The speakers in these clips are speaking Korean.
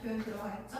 표현 들어가 있죠?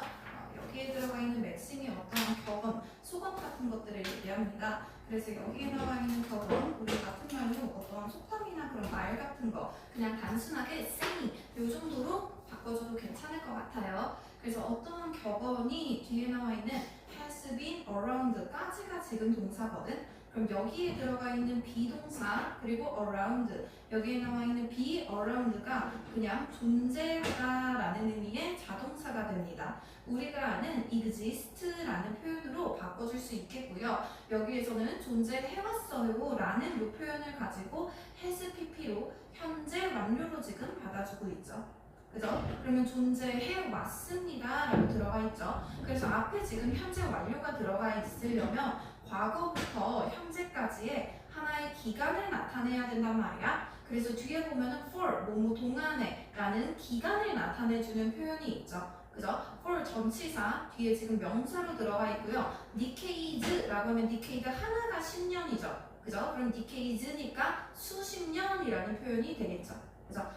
여기에 들어가 있는 맥심이 어떤 격언, 소감 같은 것들을 얘기합니다. 그래서 여기에 나와 있는 격언, 우리 같은 말로 어떤 속담이나 그런 말 같은 거 그냥 단순하게 saying 이 정도로 바꿔줘도 괜찮을 것 같아요. 그래서 어떤 격언이 뒤에 나와 있는 has been around까지가 지금 동사거든. 그럼 여기에 들어가 있는 비동사 그리고 around 여기에 나와 있는 be around가 그냥 존재하다라는 의미의 자동사가 됩니다. 우리가 아는 exist라는 표현으로 바꿔줄 수 있겠고요. 여기에서는 존재해왔어요 라는 이 표현을 가지고 has pp로 현재 완료로 지금 받아주고 있죠. 그죠? 그러면 존재해왔습니다 라고 들어가 있죠. 그래서 앞에 지금 현재 완료가 들어가 있으려면 과거부터 현재까지의 하나의 기간을 나타내야 된단 말이야. 그래서 뒤에 보면은 for, 뭐뭐 동안에 라는 기간을 나타내주는 표현이 있죠. 그죠? for 전치사 뒤에 지금 명사로 들어가 있고요. decades라고 하면 decade 하나가 10년이죠. 그죠? 그럼 decades니까 수십 년이라는 표현이 되겠죠.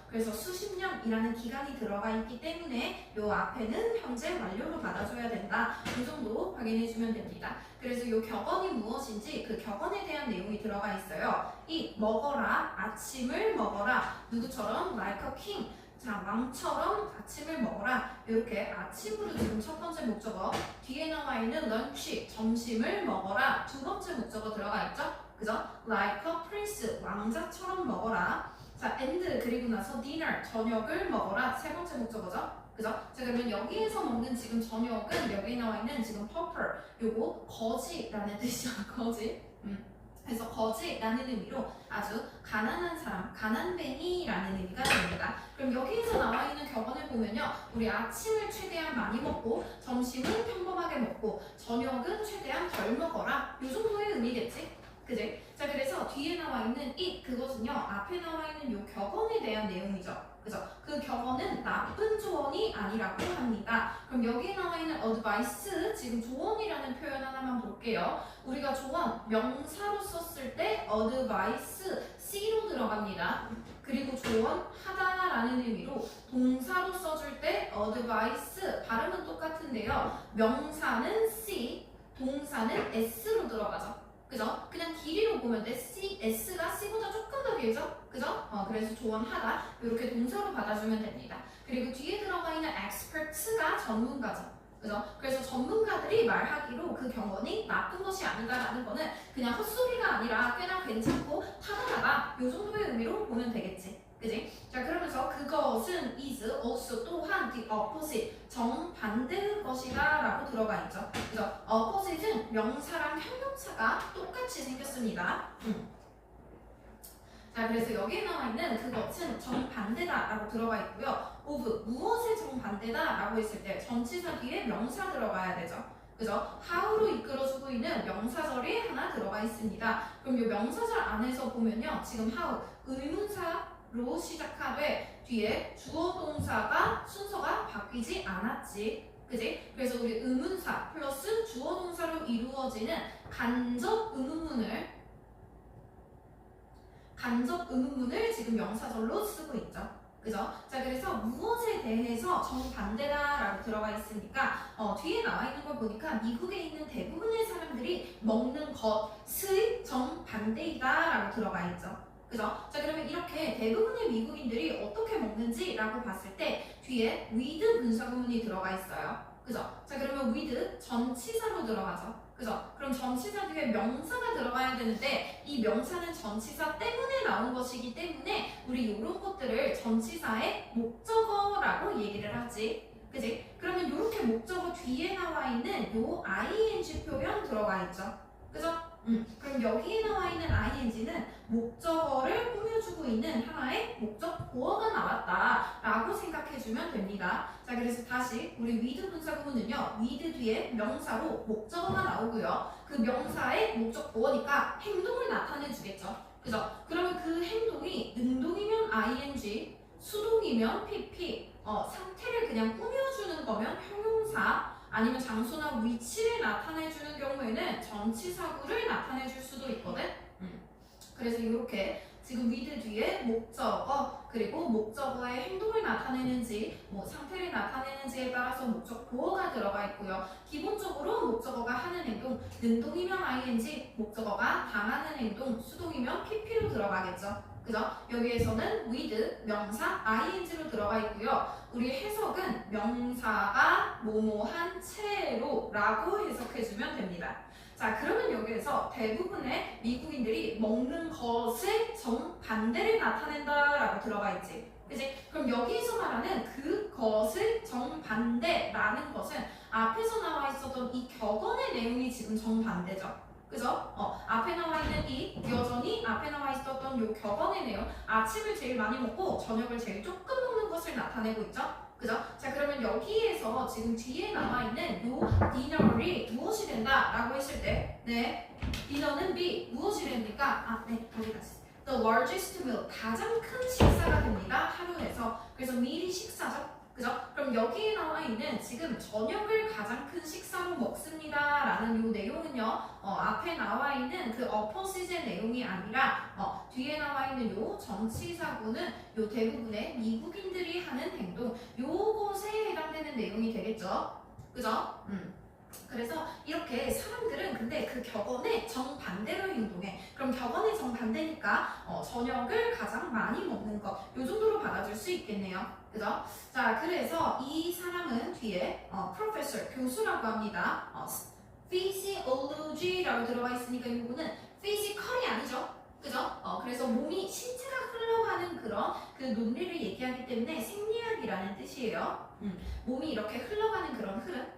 그래서 수십 년이라는 기간이 들어가 있기 때문에 요 앞에는 현재 완료로 받아줘야 된다. 이 정도 확인해주면 됩니다. 그래서 요 격언이 무엇인지 그 격언에 대한 내용이 들어가 있어요. 이 먹어라, 아침을 먹어라. 누구처럼? like a king. 자, 왕처럼 아침을 먹어라. 이렇게 아침으로 지금 첫 번째 목적어, 뒤에 나와 있는 lunch, 점심을 먹어라. 두 번째 목적어 들어가 있죠? 그죠? like a prince, 왕자처럼 먹어라. 자, and 그리고 나서 dinner, 저녁을 먹어라. 세 번째 목적어죠. 그죠? 자, 그러면 여기에서 먹는 지금 저녁은 여기 나와 있는 지금 purple, 요거 거지라는 뜻이야. 거지. 그래서 거지라는 의미로 아주 가난한 사람, 가난뱅이라는 의미가 됩니다. 그럼 여기에서 나와 있는 격언을 보면요. 우리 아침을 최대한 많이 먹고 점심은 평범하게 먹고 저녁은 최대한 덜 먹어라. 이 정도의 의미겠지? 그지? 자, 그래서 뒤에 나와 있는 그것은요. 앞에 나와 있는 요 격언에 대한 내용이죠. 그죠? 그 격언은 나쁜 조언이 아니라고 합니다. 그럼 여기에 나와 있는 advice, 지금 조언이라는 표현 하나만 볼게요. 우리가 조언, 명사로 썼을 때 advice, C로 들어갑니다. 그리고 조언하다라는 의미로 동사로 써줄 때 advice, 발음은 똑같은데요. 명사는 C, 동사는 S로 들어가죠. 그죠? 그냥 길이로 보면 돼. C, S가 C보다 조금 더 길죠? 그죠? 그래서 조언하다 이렇게 동사로 받아주면 됩니다. 그리고 뒤에 들어가 있는 expert가 전문가죠. 그죠? 그래서 전문가들이 말하기로 그 경험이 나쁜 것이 아니다라는 거는 그냥 헛소리가 아니라 꽤나 괜찮고 타당하다 이 정도의 의미로 보면 되겠지. 그지? 자, 그러면서 그것은 is also 또한 the opposite 정반대의 것이다 라고 들어가 있죠. 그래서 opposite은 명사랑 형용사가 똑같이 생겼습니다. 자, 그래서 여기에 나와 있는 그것은 정반대다 라고 들어가 있고요. of 무엇의 정반대다 라고 했을 때 전치사 뒤에 명사 들어가야 되죠. 그죠? how로 이끌어주고 있는 명사절이 하나 들어가 있습니다. 그럼 이 명사절 안에서 보면요. 지금 how 의문사로 시작하되 뒤에 주어 동사가 순서가 바뀌지 않았지. 그지? 그래서 우리 의문사 플러스 주어 동사로 이루어지는 간접 의문문을 지금 명사절로 쓰고 있죠. 그죠? 자, 그래서 무엇에 대해서 정반대다라고 들어가 있으니까 뒤에 나와 있는 걸 보니까 미국에 있는 대부분의 사람들이 먹는 것의 정반대이다라고 들어가 있죠. 그죠? 자, 그러면 이렇게 대부분의 미국인들이 어떻게 먹는지라고 봤을 때 뒤에 with 분사구문이 들어가 있어요. 그죠? 자, 그러면 with 전치사로 들어가죠. 그죠? 그럼 전치사 뒤에 명사가 들어가야 되는데 이 명사는 전치사 때문에 나온 것이기 때문에 우리 이런 것들을 전치사의 목적어라고 얘기를 하지. 그지? 그러면 이렇게 목적어 뒤에 나와 있는 요 ing 표현 들어가 있죠. 그죠? 그럼 여기에 나와 있는 ing는 목적어를 꾸며주고 있는 하나의 목적 보어가 나왔다라고 생각해주면 됩니다. 자, 그래서 다시 우리 with 분사구문은요. with 뒤에 명사로 목적어가 나오고요. 그 명사의 목적 보어니까 행동을 나타내주겠죠. 그죠? 그러면 그 행동이 능동이면 ing, 수동이면 pp, 상태를 그냥 꾸며주는 거면 형용사, 아니면 장소나 위치를 나타내주는 경우에는 전치사구를 나타내줄 수도 있거든. 그래서 이렇게 지금 with 뒤에 목적어 그리고 목적어의 행동을 나타내는지 뭐 상태를 나타내는지에 따라서 목적 보어가 들어가 있고요. 기본적으로 목적어가 하는 행동 능동이면 ing, 목적어가 당하는 행동 수동이면 pp로 들어가겠죠. 그죠? 여기에서는 with 명사 ing로 들어가 있고요. 우리 해석은 명사가 뭐뭐한 채로 라고 해석해주면 됩니다. 자, 그러면 여기에서 대부분의 미국인들이 먹는 것의 정반대를 나타낸다라고 들어가 있지. 그지? 그럼 여기서 말하는 그것의 정반대라는 것은 앞에서 나와 있었던 이 격언의 내용이 지금 정반대죠. 그죠? 앞에 나와 있는 이 여전히 앞에 나와 있었던 요 격언의 내용 아침을 제일 많이 먹고 저녁을 제일 조금 먹는 것을 나타내고 있죠. 그죠? 자, 그러면 여기에서 지금 뒤에 남아있는 요 디너리 무엇이 된다라고 했을 때 네, 디너는 B 무엇이 됩니까? 여기까지 The largest meal 가장 큰 식사가 됩니다. 하루에서. 그래서 meal이 식사죠. 그죠? 그럼 여기에 나와 있는 지금 저녁을 가장 큰 식사로 먹습니다 라는 요 내용은요 앞에 나와 있는 그 opposite의 내용이 아니라 뒤에 나와 있는 요 정치사고는 요 대부분의 미국인들이 하는 행동 요것에 해당되는 내용이 되겠죠. 그죠? 그래서 이렇게 사람들은 근데 그 격언의 정반대로 행동해. 그럼 격언의 정반대니까 저녁을 가장 많이 먹는 것. 요 정도로 받아줄 수 있겠네요. 그죠? 자, 그래서 이 사람은 뒤에 professor, 교수라고 합니다. physiology라고 들어가 있으니까 이거는 physical이 아니죠. 그죠? 그래서 몸이 신체가 흘러가는 그런 그 논리를 얘기하기 때문에 생리학이라는 뜻이에요. 몸이 이렇게 흘러가는 그런 흐름.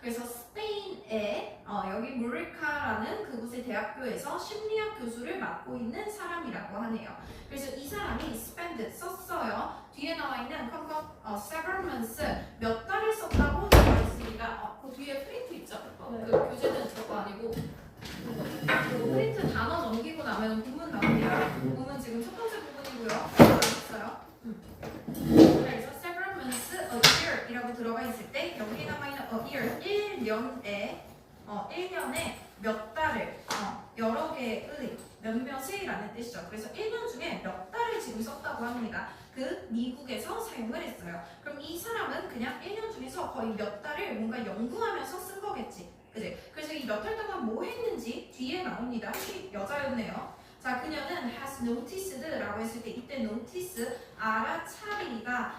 그래서 스페인의 여기 무리카라는 그곳의 대학교에서 심리학 교수를 맡고 있는 사람이라고 하네요. 그래서 이 사람이 spend 썼어요. 뒤에 나와 있는 several months 몇 달을 썼다고 되어 있습니다. 그 뒤에 프린트 있죠? 그 교재는 저거 아니고 프린트 단어 넘기고 나면 부문 나옵니다. 부문 지금 첫 번째 부분이고요. 알겠어요? 그래서 several months a year 이라고 들어가 있을 때 여기 남아있는 a year 1년에 몇 달을 여러 개의 몇몇이 라는 뜻이죠. 그래서 1년 중에 몇 달을 지금 썼다고 합니다. 그 미국에서 사용을 했어요. 그럼 이 사람은 그냥 1년 중에서 거의 몇 달을 뭔가 연구하면서 쓴 거겠지. 그치? 그래서 이 몇 달 동안 뭐 했는지 뒤에 나옵니다. 혹시 여자였네요. 자, 그녀는 has noticed라고 했을 때 이때 notice 알아채다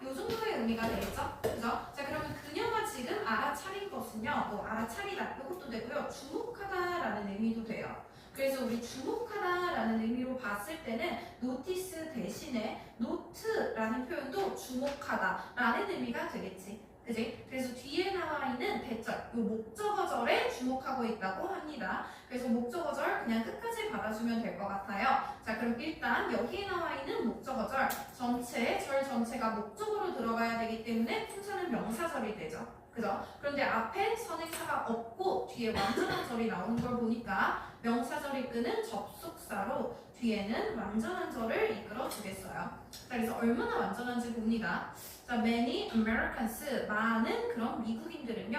요 정도의 의미가 되겠죠? 그죠? 자, 그러면 그녀가 지금 알아차린 것은요 뭐 알아차리다 이것도 되고요 주목하다라는 의미도 돼요. 그래서 우리 주목하다라는 의미로 봤을 때는 notice 대신에 note라는 표현도 주목하다라는 의미가 되겠지. 그지? 그래서 뒤에 나와 있는 대절, 요 목적어절에 주목하고 있다고 합니다. 그래서 목적어절 그냥 끝까지 받아주면 될 것 같아요. 자, 그럼 일단 여기에 나와 있는 목적어절 절 전체가 목적어로 들어가야 되기 때문에 품사는 명사절이 되죠. 그죠? 그런데 앞에 선행사가 없고 뒤에 완전한 절이 나오는 걸 보니까 명사절이 끄는 접속사로 뒤에는 완전한 절을 이끌어 주겠어요. 자, 그래서 얼마나 완전한지 봅니다. 자, many Americans 많은 그런 미국인들은요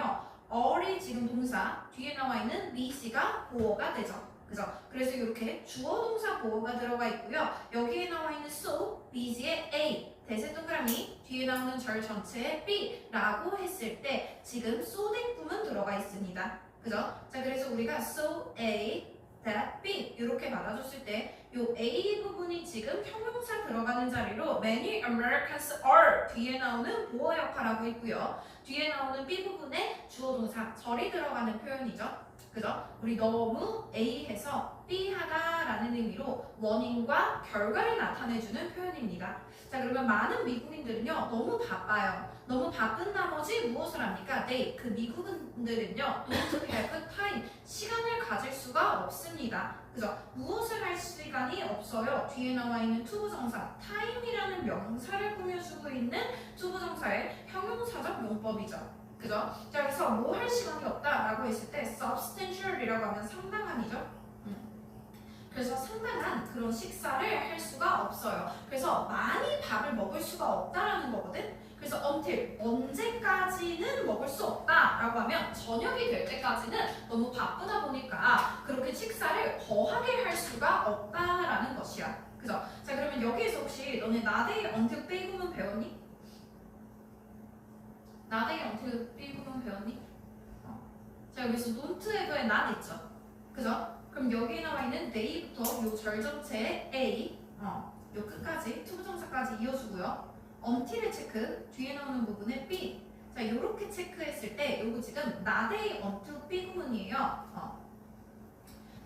all이 지금 동사 뒤에 나와 있는 BC가 보어가 되죠. 그죠? 그래서 이렇게 주어 동사 보어가 들어가 있고요. 여기에 나와 있는 so, BC의 A 대세 동그라미 뒤에 나오는 절 전체에 B라고 했을 때 지금 so 댕품은 들어가 있습니다. 그죠? 자, 그래서 우리가 so A, that B 이렇게 받아줬을 때 요 A 부분이 지금 형용사 들어가는 자리로 many Americans are 뒤에 나오는 보어 역할하고 있고요. 뒤에 나오는 B 부분에 주어 동사 절이 들어가는 표현이죠. 그죠? 우리 너무 A 해서 B 하다라는 의미로 원인과 결과를 나타내주는 표현입니다. 자, 그러면 많은 미국인들은요 너무 바빠요. 너무 바쁜 나머지 무엇을 합니까? 네, 그 미국인들은요 don't have time 시간을 가질 수가 없습니다. 그죠? 무엇을 할 시간이 없어요. 뒤에 나와 있는 투부정사 time이라는 명사를 꾸며주고 있는 투부정사의 형용사적 용법이죠. 그죠? 자, 그래서 뭐 할 시간이 없다라고 했을 때 substantial이라고 하면 상당한이죠. 그래서 상당한 그런 식사를 할 수가 없어요. 그래서 많이 밥을 먹을 수가 없다라는 거거든. 그래서 until 언제까지는 먹을 수 없다라고 하면 저녁이 될 때까지는 너무 바쁘다 보니까 그렇게 식사를 거하게 할 수가 없다라는 것이야. 그죠? 자 그러면 여기에서 혹시 너네 나데이 until 빼고는 배웠니? 나데이 until 빼고는 배웠니? 자 여기서 don't have에 not 있죠. 그죠? 그럼 여기에 나와 있는 day부터 요 절전체 a 요 끝까지 투부정사까지 이어주고요. until의 체크 뒤에 나오는 부분에 b 자 요렇게 체크했을 때 요거 지금 not a until b 구문이에요.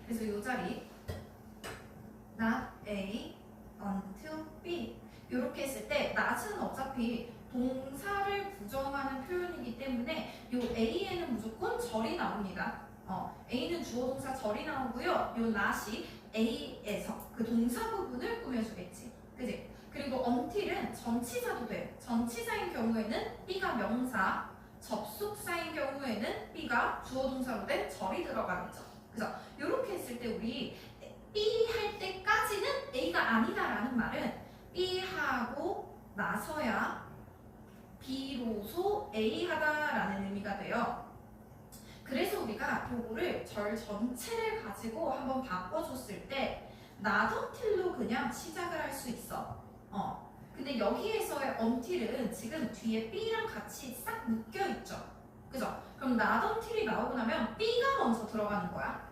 그래서 요 자리 not a until b 요렇게 했을 때 not은 어차피 동사를 부정하는 표현이기 때문에 요 a에는 무조건 절이 나옵니다. a는 주어 동사 절이 나오고요. 요 not이 a에서 그 동사 부분을 꾸며주겠지. 그지? 그리고 until은 전치사도 돼. 전치사인 경우에는 b가 명사, 접속사인 경우에는 b가 주어 동사로 된 절이 들어가겠죠. 그래서 이렇게 했을 때 우리 B 할 때까지는 A가 아니다라는 말은 B 하고 나서야 B로서 A 하다라는 의미가 돼요. 그래서 우리가 요거를 절 전체를 가지고 한번 바꿔줬을 때 not until로 그냥 시작을 할 수 있어. 근데 여기에서의 until은 지금 뒤에 B랑 같이 싹 묶여있죠. 그죠? 그럼 not until이 나오고 나면 B가 먼저 들어가는 거야.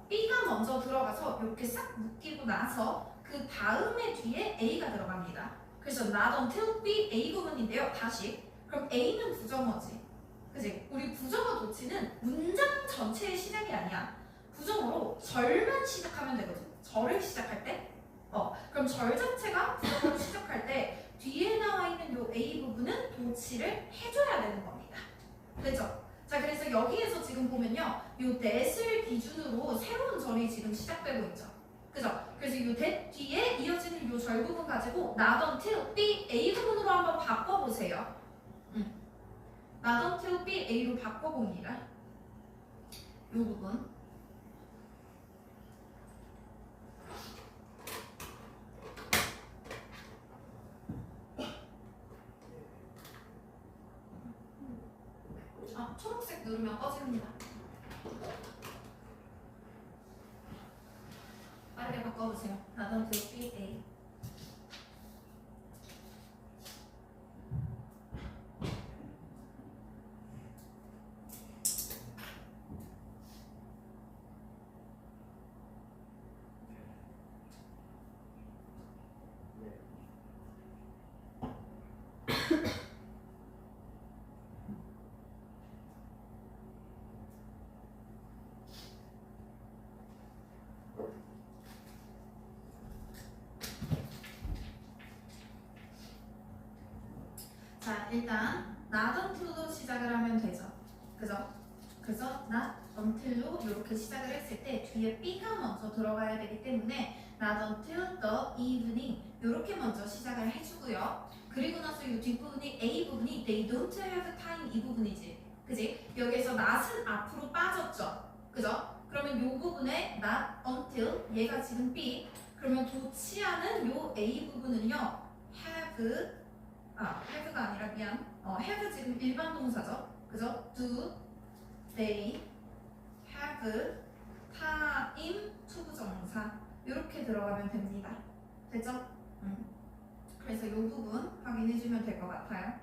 B가 먼저 들어가서 이렇게 싹 묶이고 나서 그 다음에 뒤에 A가 들어갑니다. 그래서 not until B A 구문인데요. 다시 그럼 A는 부정어지. 그지? 우리 부정어 도치는 문장 전체의 시작이 아니야. 부정어로 절만 시작하면 되거든. 절을 시작할 때. 그럼 절 자체가 부정어로 시작할 때 뒤에 나와 있는 요 A 부분은 도치를 해줘야 되는 겁니다. 그죠? 자 그래서 여기에서 지금 보면요 요 that을 기준으로 새로운 절이 지금 시작되고 있죠. 그죠? 그래서 요 that 뒤에 이어지는 요 절 부분 가지고 not until B A 부분으로 한번 바꿔보세요. not until B A로 바꿔봅니다. 요 부분 초록색 누르면 꺼집니다. 빠르게 바꿔보세요. not until B A 자 일단 not until로 시작을 하면 되죠. 그죠? 그래서 not until로 이렇게 시작을 했을 때 뒤에 B가 먼저 들어가야 되기 때문에 not until the evening 이렇게 먼저 시작을 해주고요. 그리고 나서 이 뒷부분이 A 부분이 they don't have time 이 부분이지. 그지? 여기에서 not은 앞으로 빠졌죠. 그죠? 그러면 이 부분에 not until 얘가 지금 B 그러면 도치하는 이 A 부분은요 have가 아니라 미안. have 지금 일반 동사죠. 그죠? do, they, have, time, 투부정사 이렇게 들어가면 됩니다. 됐죠? 그래서 이 부분 확인해주면 될 것 같아요.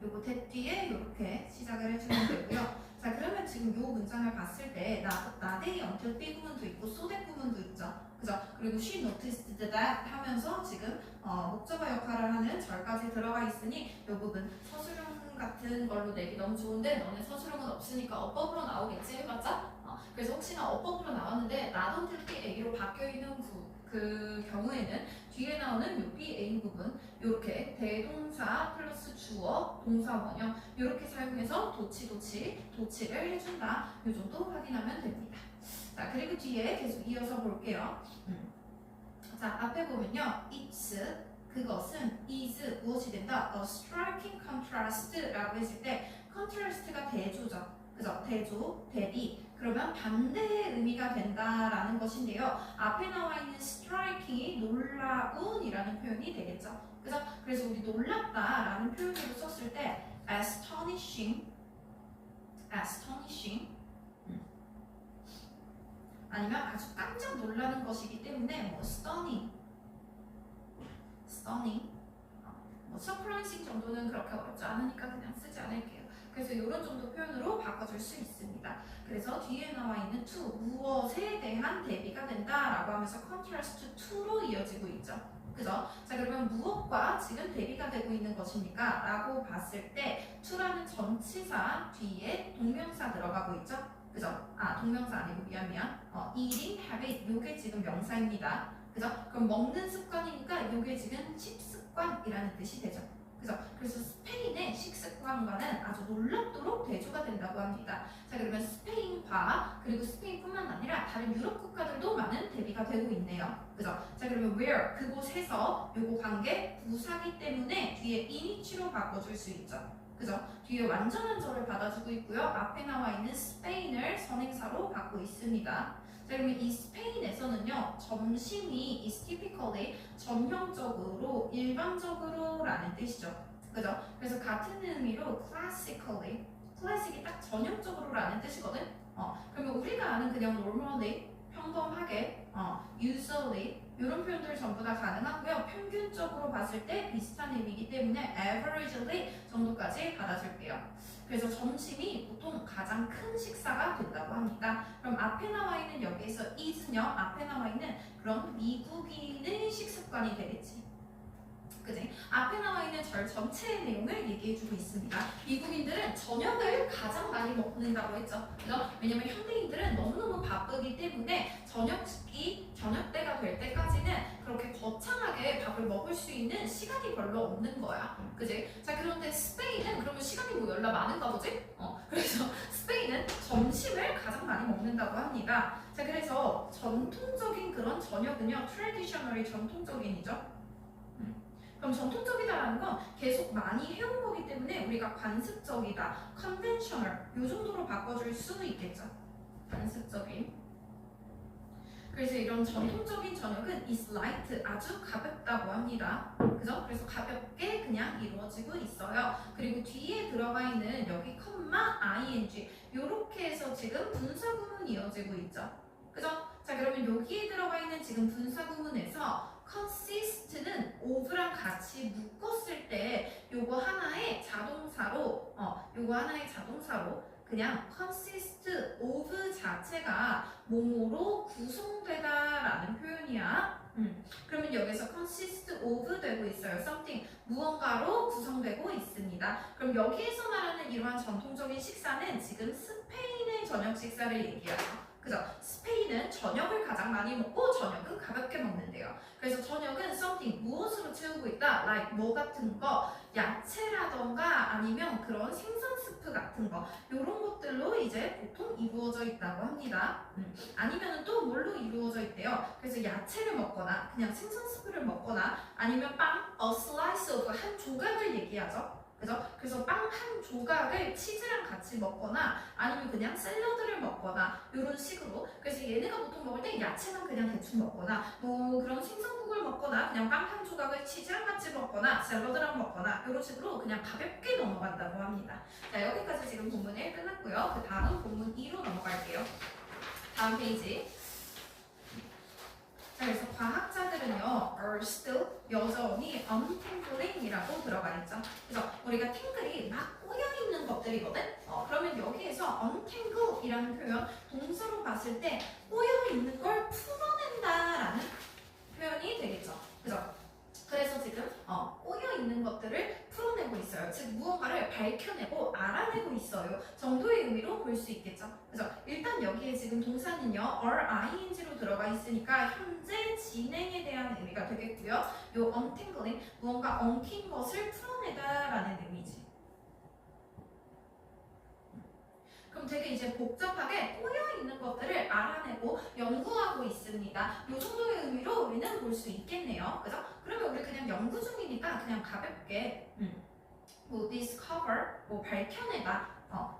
요거 that 뒤에 이렇게 시작을 해주면 되고요. 자 그러면 지금 요 문장을 봤을 때 나데이 until B 구문도 있고 so that 구문도 있죠. 그죠? 그리고 she noticed that 하면서 지금 목적어 역할을 하는 절까지 들어가 있으니 이 부분 서술형 같은 걸로 내기 너무 좋은데 너네 서술형은 없으니까 어법으로 나오겠지 해봤자? 그래서 혹시나 어법으로 나왔는데 not until B A로 바뀌어 있는 그 경우에는 뒤에 나오는 요 B A 부분 이렇게 대동사 플러스 주어 동사 원형 이렇게 사용해서 도치를 해준다. 이 정도 확인하면 됩니다. 자 그리고 뒤에 계속 이어서 볼게요. 자 앞에 보면요 it's 그것은 is 무엇이 된다? A striking contrast라고 했을 때 contrast가 대조죠. 그죠? 대조, 대비 그러면 반대의 의미가 된다라는 것인데요. 앞에 나와 있는 striking이 놀라운이라는 표현이 되겠죠. 그죠? 그래서 우리 놀랍다라는 표현으로 썼을 때 astonishing, 아니면 아주 깜짝 놀라는 것이기 때문에 뭐 stunning, 뭐 surprising 정도는 그렇게 어렵지 않으니까 그냥 쓰지 않을게요. 그래서 이런 정도 표현으로 바꿔줄 수 있습니다. 그래서 뒤에 나와 있는 to, 무엇에 대한 대비가 된다라고 하면서 contrast to로 이어지고 있죠. 그죠? 자, 그러면 무엇과 지금 대비가 되고 있는 것입니까? 라고 봤을 때 to라는 전치사 뒤에 동명사 들어가고 있죠? 그죠? 동명사 아니고 미안. eating habit, 요게 지금 명사입니다. 그죠? 그럼 먹는 습관이니까 요게 지금 식습관이라는 뜻이 되죠. 그죠? 그래서 스페인의 식습관과는 아주 놀랍도록 대조가 된다고 합니다. 자, 그러면 스페인과 그리고 스페인뿐만 아니라 다른 유럽 국가들도 많은 대비가 되고 있네요. 그죠? 자, 그러면 where, 그곳에서 요거 관계 부사기 때문에 뒤에 in이치로 바꿔줄 수 있죠. 그죠? 뒤에 완전한 절을 받아주고 있고요. 앞에 나와 있는 스페인을 선행사로 갖고 있습니다. 자, 그러면 이 스페인에서는요, 점심이 is typically 전형적으로, 일반적으로 라는 뜻이죠. 그죠? 그래서 같은 의미로 classically, classic이 딱 전형적으로 라는 뜻이거든? 그러면 우리가 아는 그냥 normally, 평범하게, usually, 이런 표현들 전부 다 가능하고요. 평균적으로 봤을 때 비슷한 의미이기 때문에 averagely 정도까지 받아줄게요. 그래서 점심이 보통 가장 큰 식사가 된다고 합니다. 그럼 앞에 나와 있는 여기에서 is는요, 앞에 나와 있는 그런 미국인의 식습관이 되겠지. 그지? 앞에 나와 있는 절 전체의 내용을 얘기해주고 있습니다. 미국인들은 저녁을 가장 많이 먹는다고 했죠. 그죠? 왜냐면 현대인들은 너무너무 바쁘기 때문에 저녁 때가 될 때까지는 그렇게 거창하게 밥을 먹을 수 있는 시간이 별로 없는 거야. 그지? 자, 그런데 스페인은 그러면 시간이 뭐 열나 많은가 보지? 그래서 스페인은 점심을 가장 많이 먹는다고 합니다. 자, 그래서 전통적인 그런 저녁은요, traditionally 전통적인이죠. 그럼 전통적이다라는 건 계속 많이 해온 거기 때문에 우리가 관습적이다, conventional 요 정도로 바꿔줄 수는 있겠죠. 관습적인. 그래서 이런 전통적인 저녁은 is light, 아주 가볍다고 합니다. 그죠? 그래서 가볍게 그냥 이루어지고 있어요. 그리고 뒤에 들어가 있는 여기 컴마 ing 요렇게 해서 지금 분사구문이 이어지고 있죠. 그죠? 자, 그러면 여기에 들어가 있는 지금 분사구문에서 consist는 of랑 같이 묶었을 때 요거 하나의 자동사로 그냥 consist of 자체가 뭐뭐로 구성되다라는 표현이야. 그러면 여기서 consist of 되고 있어요. something 무언가로 구성되고 있습니다. 그럼 여기에서 말하는 이러한 전통적인 식사는 지금 스페인의 저녁 식사를 얘기해요. 그죠? 스페인은 저녁을 가장 많이 먹고 저녁은 가볍게 먹는데요. 그래서 저녁은 something 무엇으로 채우고 있다? like 뭐 같은 거, 야채라던가 아니면 그런 생선 스프 같은 거 이런 것들로 이제 보통 이루어져 있다고 합니다. 아니면 또 뭘로 이루어져 있대요? 그래서 야채를 먹거나 그냥 생선 스프를 먹거나 아니면 빵, a slice of 한 조각을 얘기하죠. 그죠? 그래서 빵 한 조각을 치즈랑 같이 먹거나 아니면 그냥 샐러드를 먹거나 이런 식으로. 그래서 얘네가 보통 먹을 때 야채만 그냥 대충 먹거나 뭐 그런 생선국을 먹거나 그냥 빵 한 조각을 치즈랑 같이 먹거나 샐러드랑 먹거나 이런 식으로 그냥 가볍게 넘어간다고 합니다. 자, 여기까지 지금 본문 1 끝났고요. 그 다음 본문 2로 넘어갈게요. 다음 페이지. 자, 그래서 과학자들은요, are still 여전히 untangling이라고 들어가 있죠. 그래서 우리가 탱글이 막 꼬여 있는 것들이거든. 그러면 여기에서 untangle이라는 표현, 동사로 봤을 때 꼬여 있는 걸 풀어낸다라는 표현이 되겠죠. 그죠? 그래서 지금 꼬여 있는 것들을 풀어내고 있어요. 즉 무언가를 밝혀내고 알아내고 있어요. 정도의 의미로 볼 수 있겠죠. 그래서 일단 여기에 지금 동사는요, RING로 들어가 있으니까 현재 진행에 대한 의미가 되겠고요. 요 untangling, 무언가 엉킨 것을 풀어내다라는 의미지. 그럼 되게 이제 복잡하게 꼬여있는 것들을 알아내고 연구하고 있습니다. 이 정도의 의미로 우리는 볼 수 있겠네요. 그죠? 그러면 우리 그냥 연구 중이니까 그냥 가볍게 뭐 discover, 뭐 밝혀내다,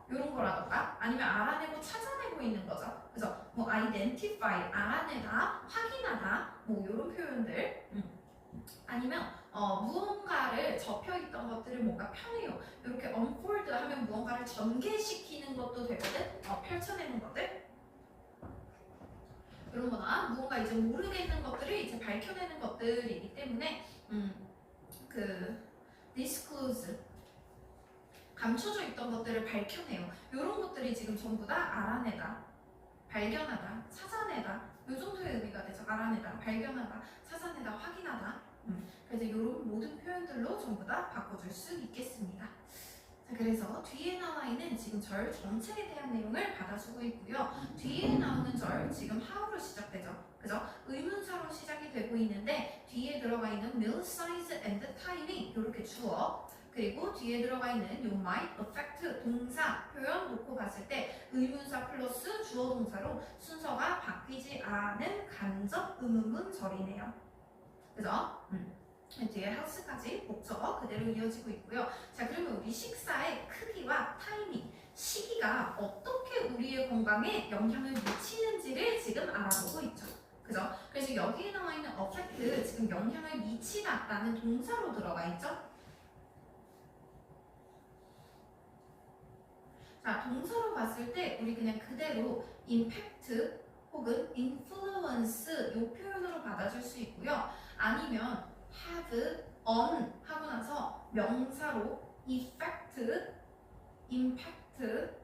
이런 거라던가 아니면 알아내고 찾아내고 있는 거죠. 그죠? 뭐 identify, 알아내다, 확인하다, 뭐 이런 표현들. 아니면 무언가를 접혀있던 것들을 뭔가 펴내요. 이렇게 unfold 하면 무언가를 전개시키는 것도 되거든. 펼쳐내는 것들. 이런 거나 무언가 이제 모르겠는 것들을 이제 밝혀내는 것들이기 때문에 disclose 감춰져 있던 것들을 밝혀내요. 이런 것들이 지금 전부 다 알아내다, 발견하다, 찾아내다 이 정도의 의미가 되죠. 알아내다, 발견하다, 찾아내다, 확인하다. 그래서 이런 모든 표현들로 전부 다 바꿔줄 수 있겠습니다. 자, 그래서 뒤에 나와 있는 지금 절 전체에 대한 내용을 받아주고 있고요. 뒤에 나오는 절 지금 how로 시작되죠. 그죠? 의문사로 시작이 되고 있는데 뒤에 들어가 있는 meal size and timing 이렇게 주어 그리고 뒤에 들어가 있는 요 might affect 동사 표현 놓고 봤을 때 의문사 플러스 주어 동사로 순서가 바뀌지 않은 간접 의문문 절이네요. 그죠? 뒤에 house까지 목적 그대로 이어지고 있고요. 자, 그러면 우리 식사의 크기와 타이밍, 시기가 어떻게 우리의 건강에 영향을 미치는지를 지금 알아보고 있죠. 그죠? 그래서 여기에 나와 있는 affect, 지금 영향을 미치다라는 동사로 들어가 있죠. 자, 동사로 봤을 때 우리 그냥 그대로 impact 혹은 influence 이 표현으로 받아줄 수 있고요. 아니면 have on 하고 나서 명사로 effect, impact,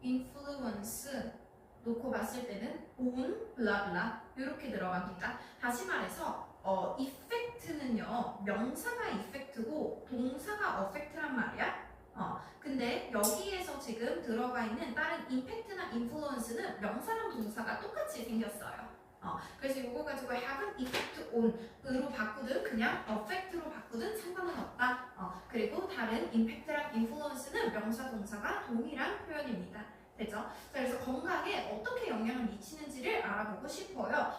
influence 놓고 봤을 때는 on, 블라블라 이렇게 들어갑니다. 다시 말해서 effect는요 명사가 effect고 동사가 affect란 말이야. 근데 여기에서 지금 들어가 있는 다른 impact나 influence는 명사랑 동사가 똑같이 생겼어요. 그래서 이거 가지고 have an effect on으로 바꾸든 그냥 affect로 바꾸든 상관은 없다. 그리고 다른 impact랑 influence는 명사 동사가 동일한 표현입니다. 되죠? 자, 그래서 건강에 어떻게 영향을 미치는지를 알아보고 싶어요.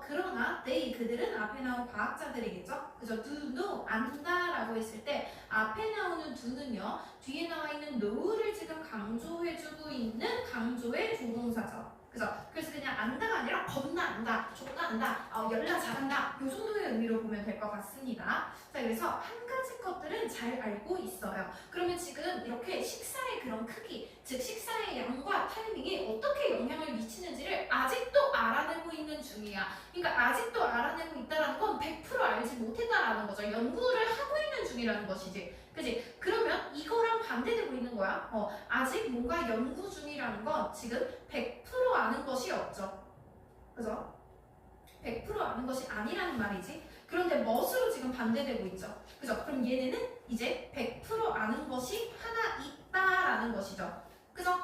그러나 they 그들은 앞에 나온 과학자들이겠죠? 그죠? do know 안다라고 했을 때 앞에 나오는 do는요 뒤에 나와 있는 know를 지금 강조해주고 있는 강조의 조동사죠. 그죠? 그래서 그냥 안다가 아니라 겁나 안다, 존나 안다, 열나 잘한다 이 정도의 의미로 보면 될 것 같습니다. 자, 그래서 한 가지 것들은 잘 알고 있어요. 그러면 지금 이렇게 식사의 그런 크기, 즉 식사의 양과 타이밍이 어떻게 영향을 미치는지를 아직도 알아내고 있는 중이야. 그러니까 아직도 알아내고 있다는 건 100% 알지 못했다라는 거죠. 연구를 하고 있는 중이라는 것이지. 그치? 그러면 이거랑 반대되고 있는 거야. 아직 뭔가 연구 중이라는 건 지금 100% 아는 것이 없죠. 그죠? 100% 아는 것이 아니라는 말이지. 그런데 멋으로 지금 반대되고 있죠. 그죠? 그럼 얘네는 이제 100% 아는 것이 하나 있다라는 것이죠. 그죠?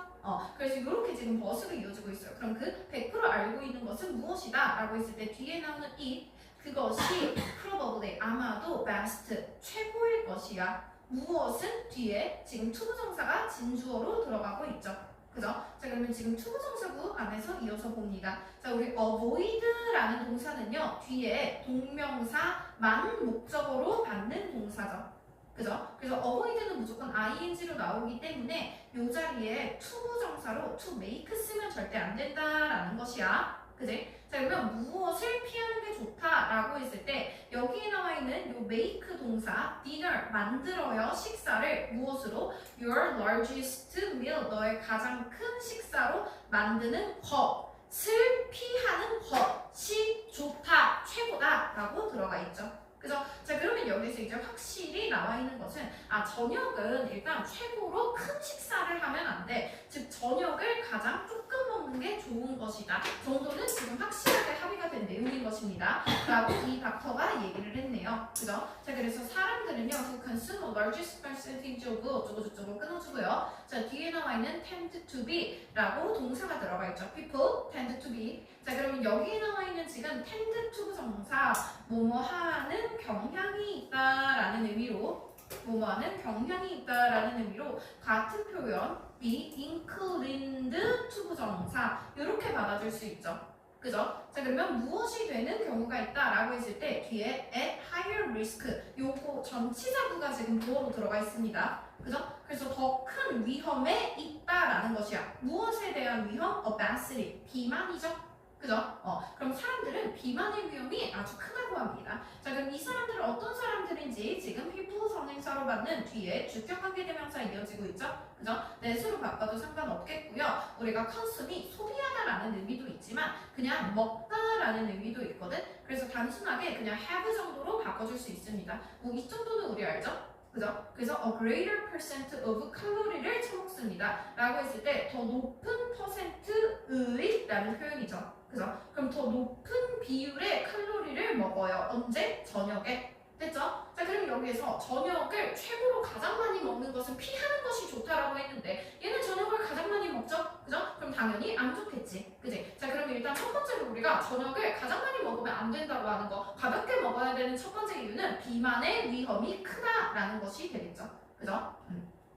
그래서 이렇게 지금 벗으로 이어지고 있어요. 그럼 그 100% 알고 있는 것은 무엇이다? 라고 했을 때 뒤에 나오는 it, 그것이 probably, 아마도 best, 최고일 것이야. 무엇은 뒤에 지금 투부정사가 진주어로 들어가고 있죠. 그죠? 자, 그러면 지금 투부정사구 안에서 이어서 봅니다. 자, 우리 avoid라는 동사는요 뒤에 동명사만 목적어로 받는 동사죠. 그죠? 그래서 avoid는 무조건 ing로 나오기 때문에 이 자리에 투부정사로 to make 쓰면 절대 안 된다라는 것이야. 그지? 자, 그러면 무엇을 피하는 게 좋다라고 했을 때 여기에 나와 있는 요 make 동사 dinner 만들어요 식사를 무엇으로 your largest meal 너의 가장 큰 식사로 만드는 것을 피하는 것이 좋다 최고다 라고 들어가 있죠. 그죠? 자, 그러면 여기서 이제 확실히 나와 있는 것은 저녁은 일단 최고로 큰 식사를 하면 안 돼. 즉 저녁을 가장 조금 먹는 게 좋은 것이다. 정도는 지금 확실하게 합의가 된 내용인 것입니다. 라고 이 닥터가 얘기를 했네요. 그죠? 자, 그래서 사람들은요 who consume a largest percentage of 어쩌고저쩌고 끊어주고요. 자, 뒤에 나와 있는 tend to be 라고 동사가 들어가 있죠. people tend to be. 자, 그러면 여기에 나와 있는 지금 tend to 정사 뭐뭐 하는 경향이 있다라는 의미로 뭐뭐하는 경향이 있다라는 의미로 같은 표현 be inclined to 부정사 이렇게 받아줄 수 있죠. 그죠? 자, 그러면 무엇이 되는 경우가 있다라고 했을 때 뒤에 at higher risk 요거 전치사구가 지금 보어로 들어가 있습니다. 그죠? 그래서 더 큰 위험에 있다라는 것이야. 무엇에 대한 위험? obesity. 비만이죠. 그죠? 그럼 사람들은 비만의 위험이 아주 크다고 합니다. 자, 그럼 이 사람들은 어떤 사람들인지 지금 피부 선행사로 받는 뒤에 주격관계대명사 이어지고 있죠? 그죠? 내수로 바꿔도 상관없겠고요. 우리가 컨숨이 소비하다라는 의미도 있지만 그냥 먹다라는 의미도 있거든. 그래서 단순하게 그냥 have 정도로 바꿔줄 수 있습니다. 뭐 이 정도는 우리 알죠? 그죠? 그래서 a greater percent of 칼로리를 처먹습니다. 라고 했을 때 더 높은 퍼센트의 라는 표현이죠. 그죠? 그럼 더 높은 비율의 칼로리를 먹어요. 언제? 저녁에. 됐죠? 자, 그럼 여기에서 저녁을 최고로 가장 많이 먹는 것은 피하는 것이 좋다라고 했는데 얘는 저녁을 가장 많이 먹죠? 그죠? 그럼 당연히 안 좋겠지. 그지? 자, 그럼 일단 첫 번째로 우리가 저녁을 가장 많이 먹으면 안 된다고 하는 거 가볍게 먹어야 되는 첫 번째 이유는 비만의 위험이 크다라는 것이 되겠죠. 그죠?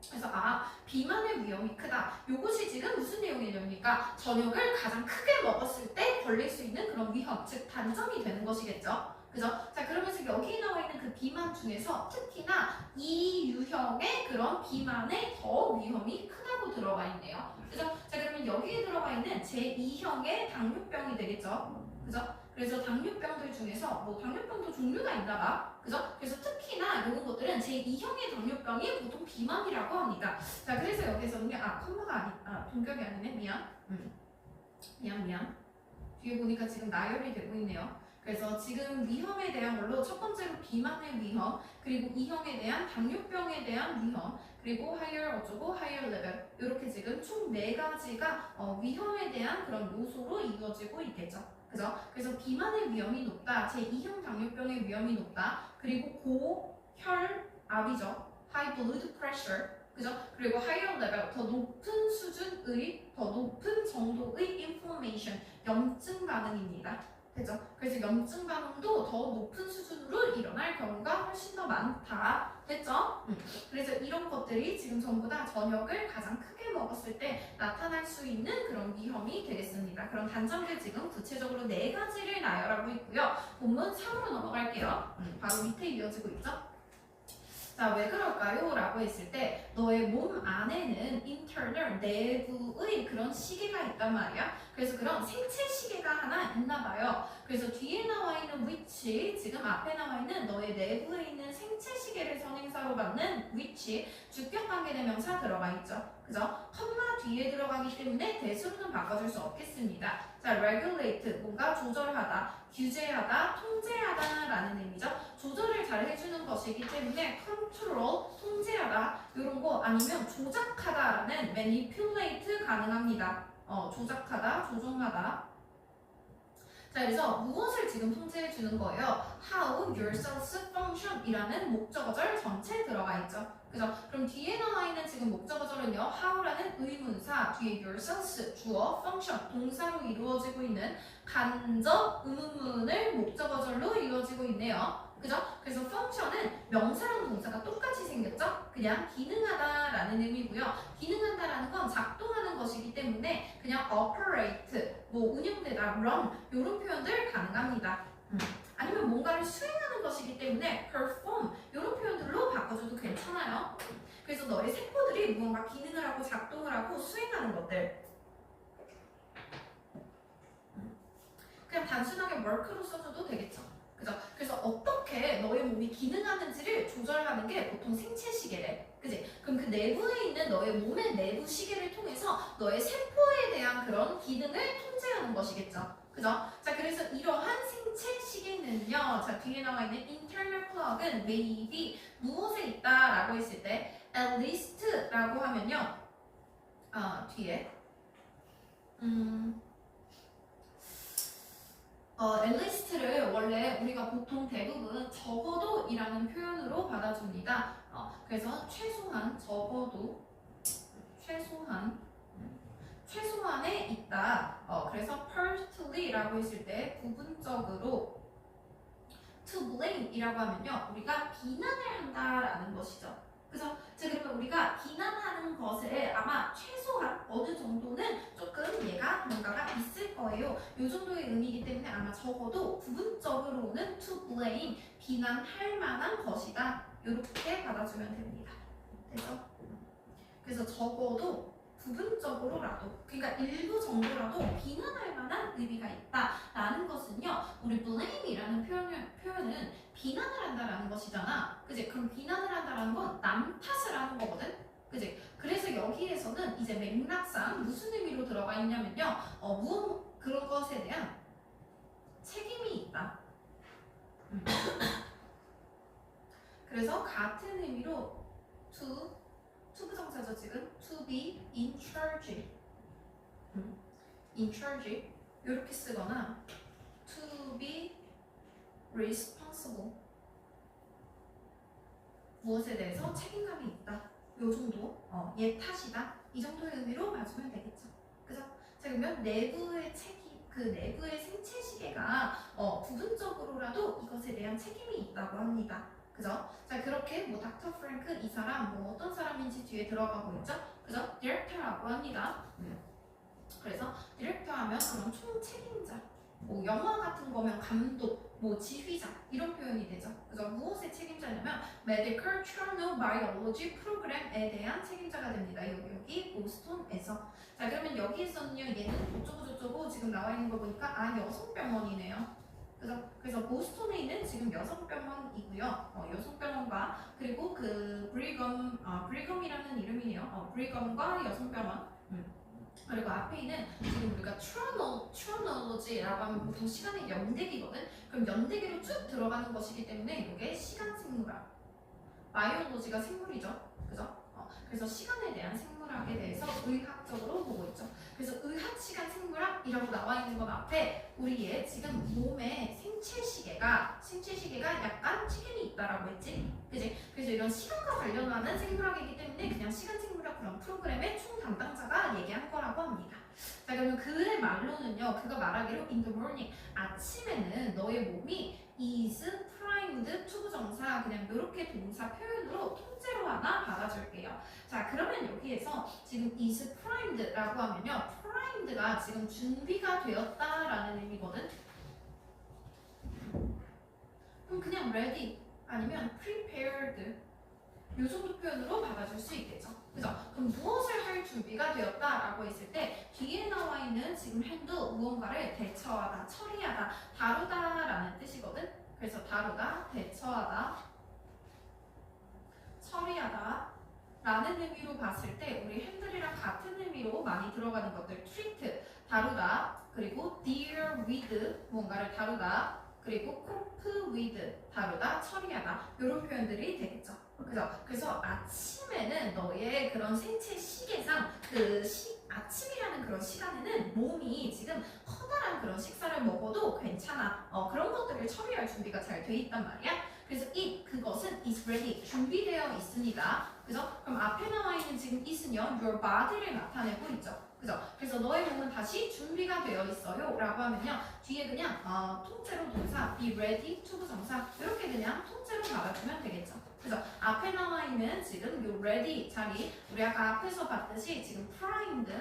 그래서 비만의 위험이 크다. 이것이 지금 무슨 내용이냐니까 저녁을 가장 크게 먹었을 때 걸릴 수 있는 그런 위험, 즉 단점이 되는 것이겠죠. 그죠? 자, 그러면서 여기 나와 있는 그 비만 중에서 특히나 이 유형의 그런 비만에 더 위험이 크다고 들어가 있네요. 그죠? 자, 그러면 여기에 들어가 있는 제2형의 당뇨병이 되겠죠. 그죠? 그래서 당뇨병들 중에서 뭐 당뇨병도 종류가 있나 봐. 그죠? 그래서 특히나 이런 것들은 제2형의 당뇨병이 보통 비만이라고 합니다. 자, 그래서 여기서는요. 컴마가 동격이 아니네. 미안. 뒤에 보니까 지금 나열이 되고 있네요. 그래서 지금 위험에 대한 걸로 첫 번째로 비만의 위험, 그리고 2형에 대한 당뇨병에 대한 위험, 그리고 higher 어쩌고 higher level 이렇게 지금 총 4가지가 위험에 대한 그런 요소로 이루어지고 있겠죠. 그죠? 그래서 비만의 위험이 높다, 제2형 당뇨병의 위험이 높다, 그리고 고혈압이죠. high blood pressure. 그죠? 그리고 higher level 더 높은 수준의 더 높은 정도의 inflammation 염증 반응입니다. 되죠? 그래서 염증 반응도 더 높은 수준으로 일어날 경우가 훨씬 더 많다. 됐죠? 그래서 이런 것들이 지금 전부 다 저녁을 가장 크게 먹었을 때 나타날 수 있는 그런 위험이 되겠습니다. 그런 단점들 지금 구체적으로 4가지를 나열하고 있고요. 본문 3으로 넘어갈게요. 바로 밑에 이어지고 있죠? 자, 왜 그럴까요? 라고 했을 때 너의 몸 안에는 internal, 내부의 그런 시계가 있단 말이야. 그래서 그런 생체 시계가 하나 있나 봐요. 그래서 뒤에 나와 있는 which, 지금 앞에 나와 있는 너의 내부에 있는 생체 시계를 선행사로 받는 which, 주격관계대명사 들어가 있죠. 그죠? 컴마 뒤에 들어가기 때문에 대수로는 바꿔줄 수 없겠습니다. 자, regulate, 뭔가 조절하다, 규제하다, 통제하다라는 의미죠. 조절을 잘 해주는 것이기 때문에 control, 통제하다 이런 거 아니면 조작하다라는 manipulate 가능합니다. 조작하다, 조종하다. 자, 그래서 무엇을 지금 통제해 주는 거예요? How your cells function 이라는 목적어절 전체 들어가 있죠. 그죠? 그럼 뒤에 나와 있는 지금 목적어절은요, how라는 의문사, 뒤에 your cells 주어, function 동사로 이루어지고 있는 간접 의문문을 목적어절로 이루어지고 있네요. 그죠? 그래서 function은 명사랑 동사가 똑같이 생겼죠? 그냥 기능하다라는 의미고요. 기능한다라는 건 작동하는 것이기 때문에 그냥 operate, 뭐 운영되다, run 이런 표현들 가능합니다. 아니면 뭔가를 수행하는 것이기 때문에 perform 이런 표현들로 바꿔줘도 괜찮아요. 그래서 너의 세포들이 무언가 기능을 하고 작동을 하고 수행하는 것들. 그냥 단순하게 work로 써줘도 되겠죠. 그죠? 그래서 어떻게 너의 몸이 기능하는지를 조절하는 게 보통 생체 시계래. 그지? 그럼 그 내부에 있는 너의 몸의 내부 시계를 통해서 너의 세포에 대한 그런 기능을 통제하는 것이겠죠. 그죠? 자, 그래서 이러한 생체 시계는요. 자, 뒤에 나와 있는 internal clock은 maybe 무엇에 있다라고 했을 때 at least라고 하면요. 뒤에 at 원래 우리가 보통 대부분 적어도 이라는 표현으로 받아줍니다. 그래서 최소한, 적어도, 최소한에 있다. 그래서 partly라고 했을 때 부분적으로 to blame 이라고 하면요. 우리가 비난을 한다라는 것이죠. 그래서 그러면 우리가 비난하는 것에 아마 최소한 어느 정도는 조금 얘가 뭔가가 있을 거예요. 이 정도의 의미이기 때문에 아마 적어도 부분적으로는 to blame, 비난할 만한 것이다. 이렇게 받아주면 됩니다. 그래서 그래서 적어도 부분적으로라도, 그러니까 일부 정도라도 비난할 만한 의미가 있다라는 것은요, 우리 blame이라는 표현은 비난을 한다라는 것이잖아. 그지? 그럼 비난을 한다라는 건 남 탓을 하는 거거든. 그지? 그래서 여기에서는 이제 맥락상 무슨 의미로 들어가 있냐면요, 그런 것에 대한 책임이 있다. 그래서 같은 의미로 to 부정사죠 지금. to be in charge. in charge. 이렇게 쓰거나 to be responsible. 무엇에 대해서 책임감이 있다. 요 정도. 얘 탓이다. 이 정도의 의미로 봐주면 되겠죠. 그죠? 자, 그러면 내부의 내부의 생체 시계가 부분적으로라도 이것에 대한 책임이 있다고 합니다. 그죠? 자, 그렇게 뭐 닥터 프랭크 이 사람 뭐 어떤 사람인지 뒤에 들어가고 있죠? 그죠? 디렉터라고 합니다. 그래서 디렉터 하면 그런 총책임자. 뭐 영화 같은 거면 감독, 뭐 지휘자 이런 표현이 되죠. 그래서 무엇의 책임자냐면 Medical Journal Biology 프로그램에 대한 책임자가 됩니다. 여기 보스턴에서. 자, 그러면 여기에서는요, 얘는 어쩌고저쩌고 지금 나와 있는 거 보니까 여성병원이네요. 그래서 보스턴에 있는 지금 여성병원이고요. 여성병원과 그리고 그 브리검이라는 이름이네요. 브리검과 여성병원. 그리고 앞에 있는 지금 우리가 트로놀로지라고 하면 보통 시간의 연대기거든. 그럼 연대기로 쭉 들어가는 것이기 때문에 이게 시간 생물학. 바이올로지가 생물이죠. 그죠? 그래서 시간에 대한 생물학에 대해서 의학적으로 보고 있죠. 그래서 의학 시간 생물학이라고 나와 있는 것 앞에 우리의 지금 몸의 생체 시계가 약간 책임이 있다라고 했지. 그지? 그래서 이런 시간과 관련하는 생물학이기 때문에 그냥 시간 생물학 그런 프로그램의 총 담당자가 얘기한 거라고 합니다. 자, 그러면 그의 말로는요, 그가 말하기로 in the morning, 아침에는 너의 몸이 is primed 투부정사 그냥 이렇게 동사 표현으로 통째로 하나 받아줄게요. 자, 그러면 여기에서 지금 is primed라고 하면요, primed가 지금 준비가 되었다라는 의미거든. 그럼 그냥 ready 아니면 prepared 이 정도 표현으로 받아줄 수 있겠죠. 그죠? 그럼 무엇을 할 준비가 되었다라고 했을 때 뒤에 나와 있는 지금 handle 무언가를 대처하다, 처리하다, 다루다라는 뜻이거든. 그래서 다루다, 대처하다, 처리하다 라는 의미로 봤을 때 우리 핸들이랑 같은 의미로 많이 들어가는 것들 treat, 다루다, 그리고 deal with, 뭔가를 다루다, 그리고 cope with, 다루다, 처리하다 이런 표현들이 되겠죠. 그래서 아침에는 너의 그런 생체 시계상 아침이라는 그런 시간에는 몸이 지금 커다란 그런 식사를 먹어도 괜찮아. 그런 것들을 처리할 준비가 잘 돼 있단 말이야. 그래서 그것은 is ready, 준비되어 있습니다. 그죠? 그럼 앞에 나와 있는 지금 is는요, your body를 나타내고 있죠. 그죠? 그래서 너의 몸은 다시 준비가 되어 있어요. 라고 하면요, 뒤에 그냥 통째로 동사 be ready to 부정사 이렇게 그냥 통째로 받아주면 되겠죠. 그래서 앞에 나와 있는 지금 요 ready 자리 우리 아까 앞에서 봤듯이 지금 primed,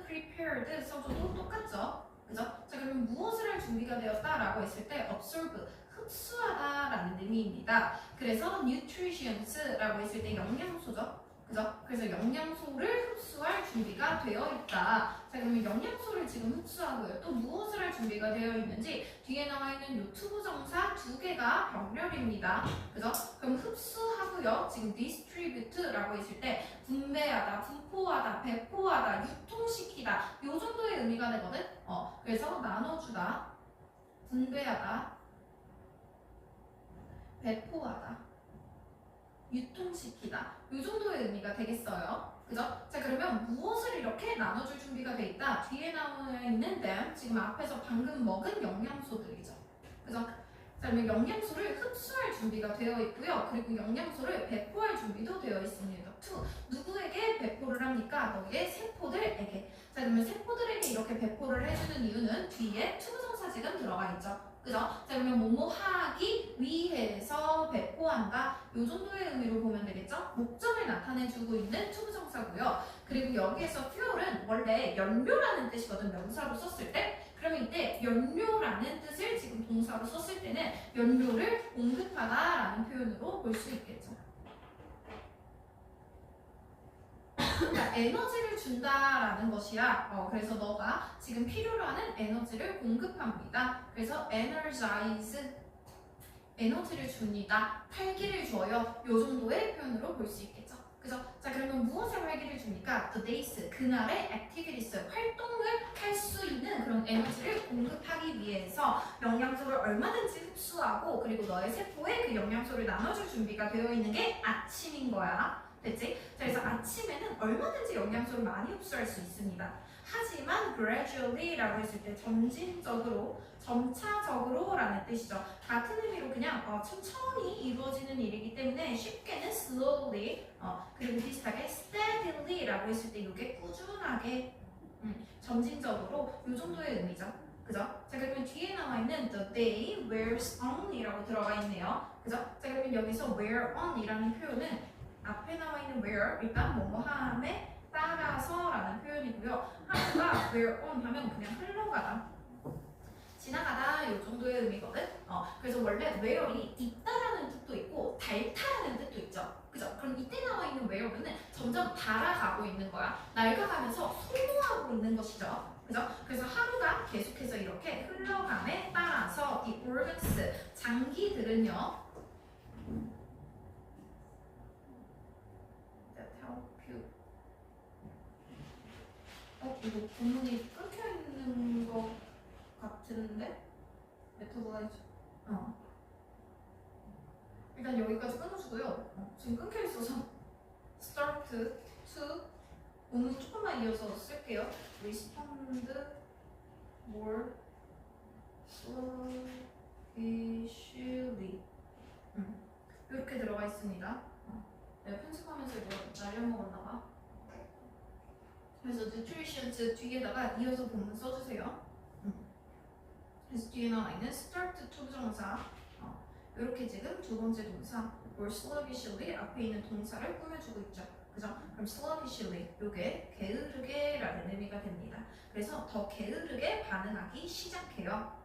prepared 써줘도 똑같죠. 그죠? 자, 그러면 무엇을 할 준비가 되었다라고 했을 때 absorb, 흡수하다라는 의미입니다. 그래서 nutritions라고 했을 때 영양소죠. 그죠? 그래서 영양소를 흡수할 준비가 되어 있다. 자, 그러면 영양소를 지금 흡수하고요. 또 무엇을 할 준비가 되어 있는지 뒤에 나와 있는 요 투부정사 두 개가 병렬입니다. 그죠? 그럼 흡수하고요. 지금 distribute라고 했을 때 분배하다, 분포하다, 배포하다, 유통시키다 요 정도의 의미가 되거든. 그래서 나눠주다, 분배하다, 배포하다, 유통시키다 이 정도의 의미가 되겠어요. 그죠? 자, 그러면 무엇을 이렇게 나눠줄 준비가 돼 있다? 뒤에 나와 있는 them 지금 앞에서 방금 먹은 영양소들이죠. 그죠? 자, 그러면 영양소를 흡수할 준비가 되어 있고요. 그리고 영양소를 배포할 준비도 되어 있습니다. 누구에게 배포를 합니까? 너의 세포들에게. 자, 그러면 세포들에게 이렇게 배포를 해주는 이유는 뒤에 투부정사 지금 들어가 있죠. 그죠? 자, 그러면 뭐뭐 하기 위해서 배포한다. 요 정도의 의미로 보면 되겠죠? 목적을 나타내주고 있는 투부정사고요. 그리고 여기에서 fuel은 원래 연료라는 뜻이거든, 명사로 썼을 때. 그러면 이때 연료라는 뜻을 지금 동사로 썼을 때는 연료를 공급하다라는 표현으로 볼 수 있겠죠. 그러니까 에너지를 준다라는 것이야. 그래서 너가 지금 필요로 하는 에너지를 공급합니다. 그래서 energize 에너지를 줍니다. 활기를 줘요. 요 정도의 표현으로 볼 수 있겠죠. 그죠? 자, 그러면 무엇에 활기를 줍니까? The days, 그날의 activities, 활동을 할 수 있는 그런 에너지를 공급하기 위해서 영양소를 얼마든지 흡수하고 그리고 너의 세포에 그 영양소를 나눠줄 준비가 되어 있는 게 아침인 거야. 됐지? 자, 그래서 아침에는 얼마든지 영양소를 많이 흡수할 수 있습니다. 하지만 gradually라고 했을 때 점진적으로, 점차적으로 라는 뜻이죠. 같은 의미로 그냥 천천히 이루어지는 일이기 때문에 쉽게는 slowly, 그리고 비슷하게 steadily라고 했을 때 이게 꾸준하게, 점진적으로 이 정도의 의미죠. 그죠? 자, 그러면 뒤에 나와 있는 the day wears on이라고 들어가 있네요. 그죠? 자, 그러면 여기서 wear on이라는 표현은 앞에 나와 있는 where, 일단 뭐뭐함에 따라서 라는 표현이고요. 하루가 wear on 하면 그냥 흘러가다, 지나가다 이 정도의 의미거든. 그래서 원래 where이 있다라는 뜻도 있고 닳다라는 뜻도 있죠. 그죠? 그럼 이때 나와 있는 where는 점점 달아가고 있는 거야. 낡아가면서 소모하고 있는 것이죠. 그죠? 그래서 하루가 계속해서 이렇게 흘러감에 따라서 the organs, 장기들은요. 이거 본문이 끊겨 있는 것 같은데? 메토드라이즈. 일단 여기까지 끊어주고요. 지금 끊겨 있어서 start to 본문 조금만 이어서 쓸게요. respond more slowly. 이렇게 들어가 있습니다. 내가 편집하면서 이거 날려먹었나봐. 그래서 nutrition 뒤에다가 이어서 본문 써주세요. 그래서 뒤에 나와 있는 start to 부정사, 이렇게 지금 두 번째 동사 or sluggishly 앞에 있는 동사를 꾸며주고 있죠. 그죠? 그럼 sluggishly 이게 게으르게 라는 의미가 됩니다. 그래서 더 게으르게 반응하기 시작해요.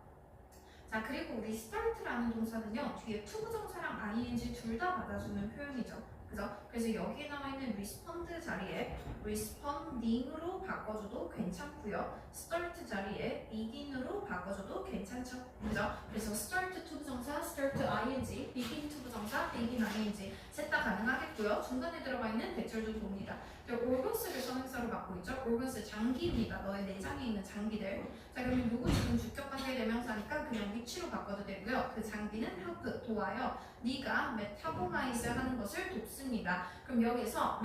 자, 그리고 우리 start라는 동사는요, 뒤에 to 부정사랑 ing 둘 다 받아주는 표현이죠. 그죠? 그래서 여기에 나와 있는 respond 자리에 responding으로 바꿔줘도 괜찮고요. start 자리에 begin으로 바꿔줘도 괜찮죠. 그죠? 그래서 start to 부정사, start ing, begin to 부정사, begin ing 셋 다 가능하겠고요. 중간에 들어가 있는 대절도 돕니다. organs를 선행사로 갖고 있죠. organs 장기입니다. 너의 내장에 있는 장기들. 자, 그러면 누구 지금 주격관계 대명사니까 그냥 위치로 바꿔도 되고요. 그 장기는 help, 도와요. 네가 메타볼라이즈 하는 것을 돕습니다. 그럼 여기서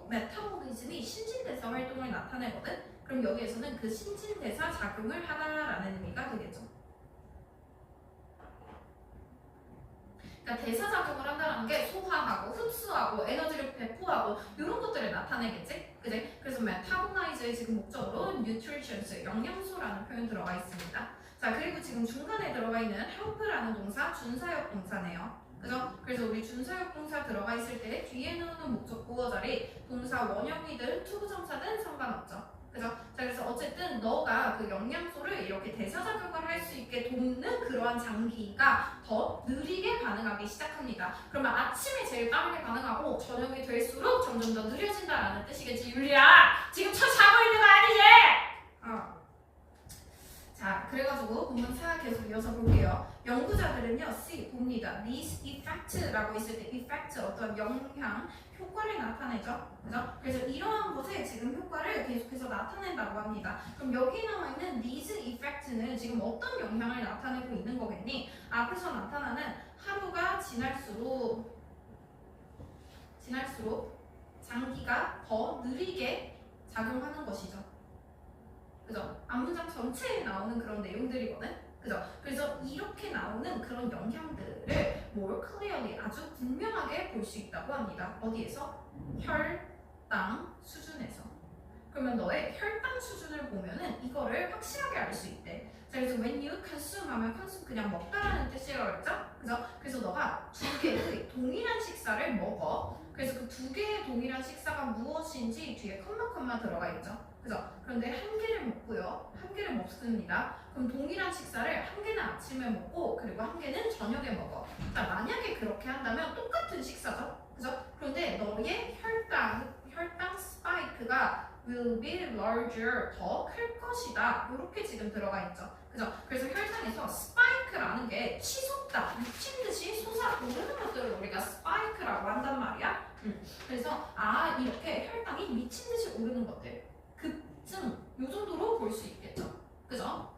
메타볼리즘이 신진대사 활동을 나타내거든. 그럼 여기에서는 그 신진대사 작용을 하다라는 의미가 되겠죠. 그러니까 대사작용을 한다는 게 소화하고 흡수하고 에너지를 배포하고 이런 것들을 나타내겠지? 그지? 그래서 메타볼라이즈의 지금 목적으로 nutrition, 영양소라는 표현 들어가 있습니다. 자, 그리고 지금 중간에 들어가 있는 help라는 동사, 준사역 동사네요. 그죠? 그래서 우리 준사역 동사 들어가 있을 때 뒤에 나오는 목적 보어 자리 동사 원형이든 투부정사든 상관없죠. 그죠? 자, 그래서 어쨌든 너가 그 영양소를 이렇게 대사작용을 할 수 있게 돕는 그러한 장기가 더 느리게 반응하기 시작합니다. 그러면 아침에 제일 빠르게 반응하고 저녁이 될수록 점점 더 느려진다라는 뜻이겠지. 율리야, 지금 자고 있는 거 아니지? 자, 그래가지고 본문 4 계속 이어서 볼게요. 연구자들은요, 봅니다. These effect라고 있을 때 effect 어떤 영향, 효과를 나타내죠. 그죠? 그래서 이러한 것에 지금 효과를 계속해서 나타낸다고 합니다. 그럼 여기 나와 있는 these effect는 지금 어떤 영향을 나타내고 있는 거겠니? 앞에서 나타나는 하루가 지날수록 장기가 더 느리게 작용하는 것이죠. 그죠? 앞문장 전체에 나오는 그런 내용들이거든. 그죠? 그래서 이렇게 나오는 그런 영향들을 more clearly 아주 분명하게 볼 수 있다고 합니다. 어디에서? 혈당 수준에서. 그러면 너의 혈당 수준을 보면은 이거를 확실하게 알 수 있대. 자, 그래서 when you consume 하면 consume 그냥 먹다라는 뜻이라고 했죠? 그죠? 그래서 너가 두 개의 동일한 식사를 먹어. 그래서 그 두 개의 동일한 식사가 무엇인지 뒤에 컴마 들어가 있죠. 그죠? 그런데 한 개를 먹고요. 한 개를 먹습니다. 그럼 동일한 식사를 한 개는 아침에 먹고 그리고 한 개는 저녁에 먹어. 자, 만약에 그렇게 한다면 똑같은 식사죠. 그죠? 그런데 너의 혈당 스파이크 spike가 will be larger, 더 클 것이다. 이렇게 지금 들어가 있죠. 그죠? 그래서 혈당에서 spike라는 게 치솟다, 미친 듯이 솟아오르는 것들을 우리가 spike라고 한단 말이야. 그래서 이렇게 혈당이 미친 듯이 오르는 것들, 급증, 요 정도로 볼 수 있겠죠. 그죠?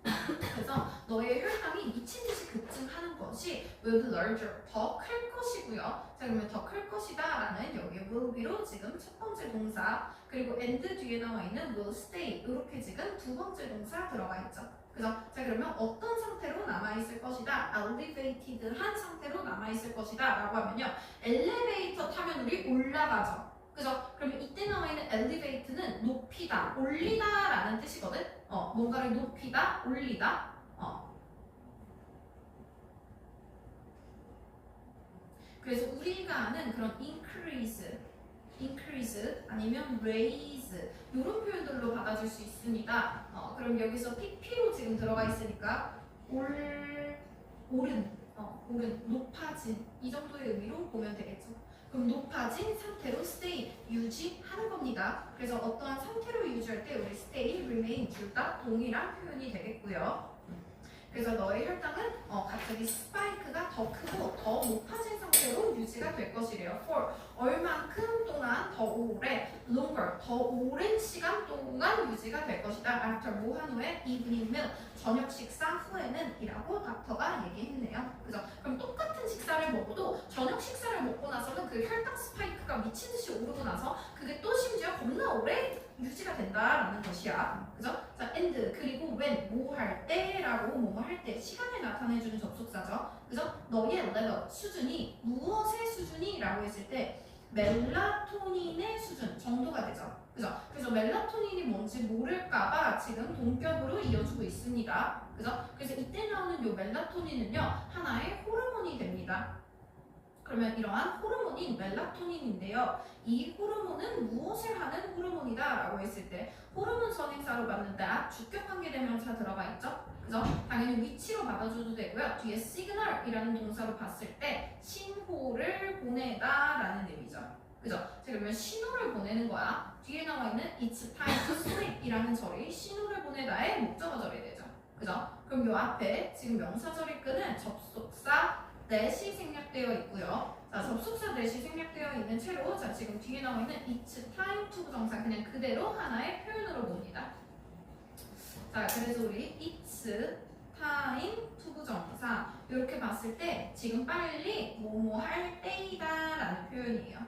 그래서 너의 혈당이 미친 듯이 급증하는 것이 will be larger, 더 클 것이고요. 자, 그러면 더 클 것이다 라는 여기 will be로 지금 첫 번째 동사, 그리고 and 뒤에 나와 있는 will stay, 이렇게 지금 두 번째 동사 들어가 있죠. 그죠? 자, 그러면 어떤 상태로 남아있을 것이다? elevated한 상태로 남아있을 것이다 라고 하면요, 엘리베이터 타면 우리 올라가죠. 그죠? 그러면 이때 나와 있는 elevate는 높이다, 올리다 라는 뜻이거든. 뭔가를 높이다, 올리다. 그래서 우리가 아는 그런 increase 아니면 raise 이런 표현들로 받아줄 수 있습니다. 그럼 여기서 pp로 지금 들어가 있으니까 오른, 높아진 이 정도의 의미로 보면 되겠죠. 그럼 높아진 상태로 stay, 유지하는 겁니다. 그래서 어떠한 상태로 유지할 때 우리 stay, remain 둘 다 동일한 표현이 되겠고요. 그래서 너의 혈당은 갑자기 스파이크가 더 크고 더 높아진 상태로 유지가 될 것이래요. for 얼만큼 동안 더 오래, longer 더 오랜 시간 동안 유지가 될 것이다. after 뭐한 후에 evening meal 저녁 식사 후에는 이라고 닥터가 얘기했네요. 그죠? 그럼 똑같은 식사를 먹어도 저녁 식사를 먹고 나서는 그 혈당 스파이크가 미친 듯이 오르고 나서 그게 또 심지어 겁나 오래 유지가 된다라는 것이야. 그죠? 자, and 그리고 when 뭐 할 때라고 뭐뭐 할 때 시간을 나타내주는 접속사죠. 그죠? 너의 level 수준이 무엇의 수준이라고 했을 때 멜라토닌의 수준 정도가 되죠. 그죠? 그래서 멜라토닌이 뭔지 모를까봐 지금 동격으로 이어주고 있습니다. 그죠? 그래서 이때 나오는 요 멜라토닌은요 하나의 호르몬이 됩니다. 그러면 이러한 호르몬인 멜라토닌인데요. 이 호르몬은 무엇을 하는 호르몬이다 라고 했을 때 호르몬 선행사로 받는다. 주격관계대명사 들어가 있죠. 그죠? 당연히 위치로 받아줘도 되고요. 뒤에 시그널이라는 동사로 봤을 때 신호를 보내다 라는 의미죠. 그죠? 자, 그러면 신호를 보내는 거야. 뒤에 나와 있는 It's time to sleep 이라는 절이 신호를 보내다의 목적어절이 되죠. 그죠? 그럼 요 앞에 지금 명사절이 끄는 접속사 that이 생략되어 있고요. 자, 접속사 that이 생략되어 있는 채로 자, 지금 뒤에 나와 있는 It's time to 부정사 그냥 그대로 하나의 표현으로 봅니다. 자, 그래서 우리 It's time to 부정사 이렇게 봤을 때 지금 빨리 뭐뭐 할 때이다 라는 표현이에요.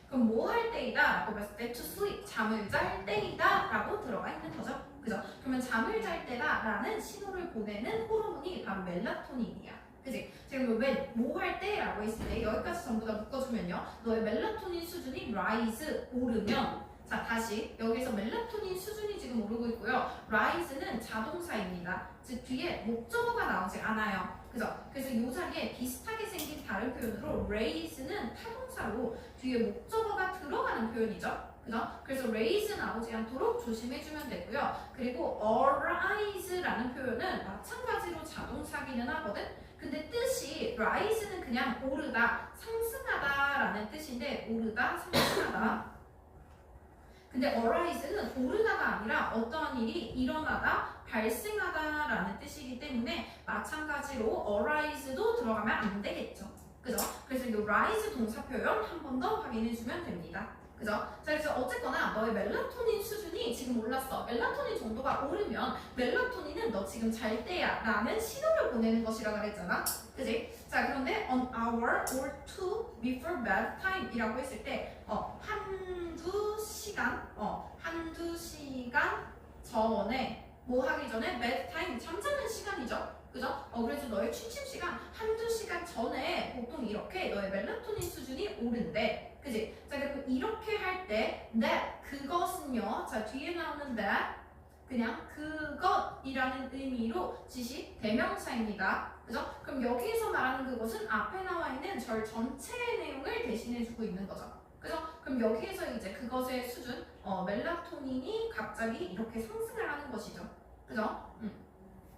그럼 뭐 할 때이다 라고 봤을 때 to sleep 잠을 잘 때이다 라고 들어가 있는 거죠. 그죠? 그러면 잠을 잘 때다 라는 신호를 보내는 호르몬이 바로 멜라토닌이야. 그치? 지금 when 뭐 할 때 라고 했을 때 여기까지 전부 다 묶어주면요 너의 멜라토닌 수준이 rise 오르면 자 다시 여기서 멜라토닌 수준이 지금 오르고 있고요 rise는 자동사입니다. 즉 뒤에 목적어가 나오지 않아요. 그죠? 그래서 이 자리에 비슷하게 생긴 다른 표현으로 raise는 타동사로 뒤에 목적어가 들어가는 표현이죠. 그죠? 그래서 raise 나오지 않도록 조심해주면 되고요. 그리고 arise라는 표현은 마찬가지로 자동사기는 하거든. 근데 뜻이 rise는 그냥 오르다, 상승하다라는 뜻인데 오르다, 상승하다. 근데 arise는 오르다가 아니라 어떠한 일이 일어나다, 발생하다라는 뜻이기 때문에 마찬가지로 arise도 들어가면 안 되겠죠. 그죠? 그래서 이 rise 동사 표현 한 번 더 확인해주면 됩니다. 그죠? 자, 그래서 어쨌거나 너의 멜라토닌 수준이 지금 올랐어. 멜라토닌 정도가 오르면 멜라토닌은 너 지금 잘 때야 라는 신호를 보내는 것이라고 그랬잖아. 그지? 자, 그런데 on hour or two before bedtime 이라고 했을 때 한두 시간 전에 뭐 하기 전에 bedtime 잠자는 시간이죠. 그죠? 그래서 너의 취침 시간 한두 시간 전에 보통 이렇게 너의 멜라토닌 수준이 오른대. 그지? 자, 그리고 이렇게 할 때 that 그것은요. 자, 뒤에 나오는 that 그냥 그것이라는 의미로 지시 대명사입니다. 그죠? 그럼 여기서 말하는 그것은 앞에 나와 있는 절 전체의 내용을 대신해주고 있는 거죠. 그죠? 그럼 여기에서 이제 그것의 수준, 멜라토닌이 갑자기 이렇게 상승을 하는 것이죠. 그죠?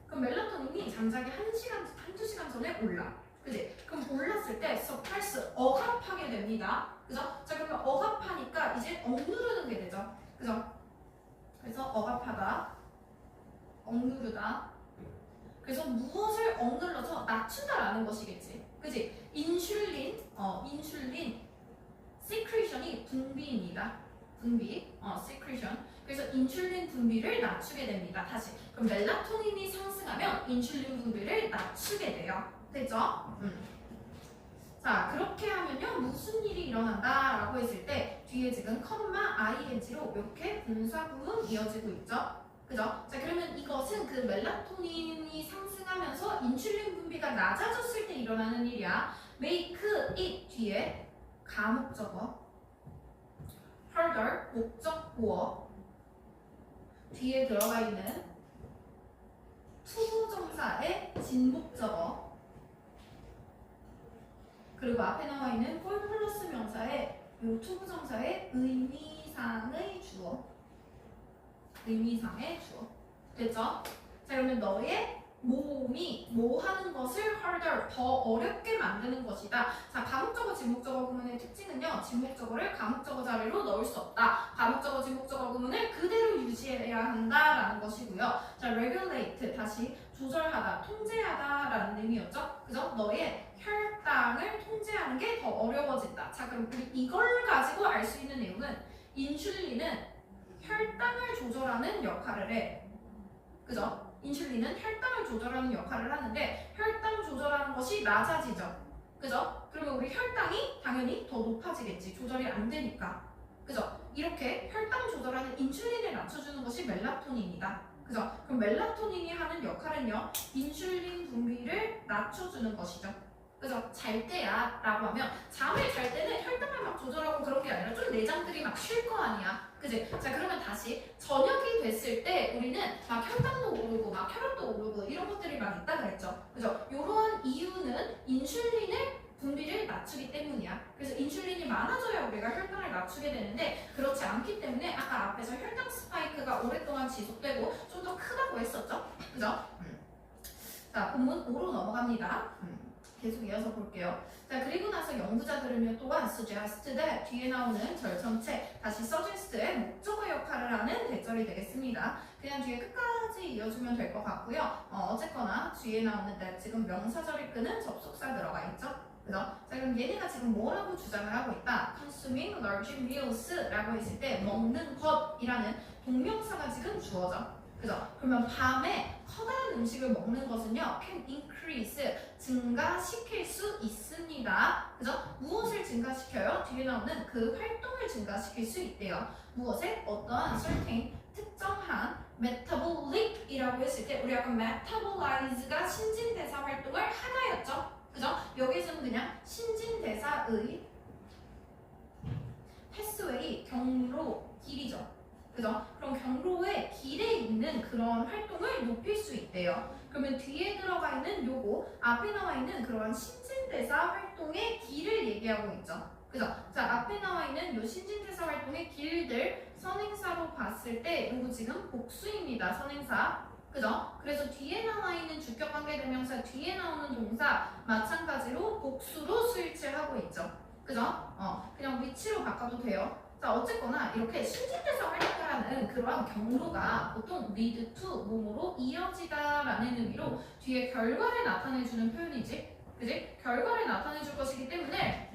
그럼 멜라토닌이 잠자기 한두 시간 전에 올라. 그지? 그럼 몰랐을 때 suppress 억압하게 됩니다. 그죠? 자 그러면 억압하니까 이제 억누르는 게 되죠. 그죠? 그래서 억압하다, 억누르다. 그래서 무엇을 억눌러서 낮춘다라는 것이겠지. 그지? 인슐린, 인슐린, 시크리션이 분비입니다. 분비, 시크리션. 그래서 인슐린 분비를 낮추게 됩니다. 다시. 그럼 멜라토닌이 상승하면 인슐린 분비를 낮추게 돼요. 됐죠? 자, 그렇게 하면요. 무슨 일이 일어난다라고 했을 때 뒤에 지금 컴마 ing로 이렇게 분사구문 이어지고 있죠. 그죠? 자, 그러면 이것은 그 멜라토닌이 상승하면서 인슐린 분비가 낮아졌을 때 일어나는 일이야. make it 뒤에 가목적어, further 목적보어 뒤에 들어가 있는 투부정사의 진목적어 그리고 앞에 나와 있는 for 플러스 명사의 요 투부정사의 의미상의 주어, 의미상의 주어. 됐죠? 자 그러면 너의 몸이 뭐 하는 것을 harder 더 어렵게 만드는 것이다. 자 가목적어 진목적어 구문의 특징은요. 진목적어를 가목적어 자리로 넣을 수 없다. 가목적어 진목적어 구문을 그대로 유지해야 한다라는 것이고요. 자 regulate 다시 조절하다, 통제하다라는 의미였죠. 그죠? 너의 혈당을 통제하는 게 더 어려워진다. 자 그럼 우리 이걸 가지고 알 수 있는 내용은 인슐린은 혈당을 조절하는 역할을 해. 그죠? 인슐린은 혈당을 조절하는 역할을 하는데 혈당 조절하는 것이 낮아지죠. 그죠? 그러면 우리 혈당이 당연히 더 높아지겠지. 조절이 안 되니까. 그죠? 이렇게 혈당 조절하는 인슐린을 낮춰주는 것이 멜라토닌이다. 그죠? 그럼 멜라토닌이 하는 역할은요. 인슐린 분비를 낮춰주는 것이죠. 그죠? 잘 때야 라고 하면 잠을 잘 때는 혈당을 막 조절하고 그런 게 아니라 좀 내장들이 막 쉴 거 아니야. 그지? 자 그러면 다시 저녁이 됐을 때 우리는 막 혈당도 오르고 막 혈압도 오르고 이런 것들이 막 있다 그랬죠. 그죠? 이러한 이유는 인슐린을 분비를 낮추기 때문이야. 그래서 인슐린이 많아져야 우리가 혈당을 낮추게 되는데 그렇지 않기 때문에 아까 앞에서 혈당 스파이크가 오랫동안 지속되고 좀 더 크다고 했었죠. 그죠? 자 본문 5로 넘어갑니다. 계속 이어서 볼게요. 자 그리고 나서 연구자들은요 또한 suggest의 뒤에 나오는 절전체 다시 suggest의 목적어 역할을 하는 대절이 되겠습니다. 그냥 뒤에 끝까지 이어주면 될 것 같고요. 어쨌거나 뒤에 나오는 that 지금 명사절이 끄는 접속사 들어가 있죠. 그죠? 자 그럼 얘네가 지금 뭐라고 주장을 하고 있다? consuming large meals라고 했을 때 먹는 것이라는 동명사가 지금 주어져. 그죠? 그러면 밤에 커다란 음식을 먹는 것은요 can increase 증가시킬 수 있습니다. 그죠? 무엇을 증가시켜요? 뒤에 나오는 그 활동을 증가시킬 수 있대요. 무엇에? 어떠한 certain 특정한 metabolic이라고 했을 때 우리 아까 metabolize가 신진대사 활동을 하나였죠. 그죠? 여기서는 그냥 신진대사의 pathway 경로 길이죠. 그죠? 그럼 경로의 길에 있는 그런 활동을 높일 수 있대요. 그러면 뒤에 들어가 있는 요거 앞에 나와 있는 그러한 신진대사 활동의 길을 얘기하고 있죠. 그죠? 자 앞에 나와 있는 요 신진대사 활동의 길들 선행사로 봤을 때 요거 지금 복수입니다. 선행사. 그죠? 그래서 뒤에 나와 있는 주격관계대명사 뒤에 나오는 동사 마찬가지로 복수로 수일치를 하고 있죠. 그죠? 그냥 위치로 바꿔도 돼요. 자 어쨌거나 이렇게 신진대사 활동을 하는 그러한 경로가 보통 lead to 몸으로 이어지다라는 의미로 뒤에 결과를 나타내주는 표현이지. 그지? 결과를 나타내줄 것이기 때문에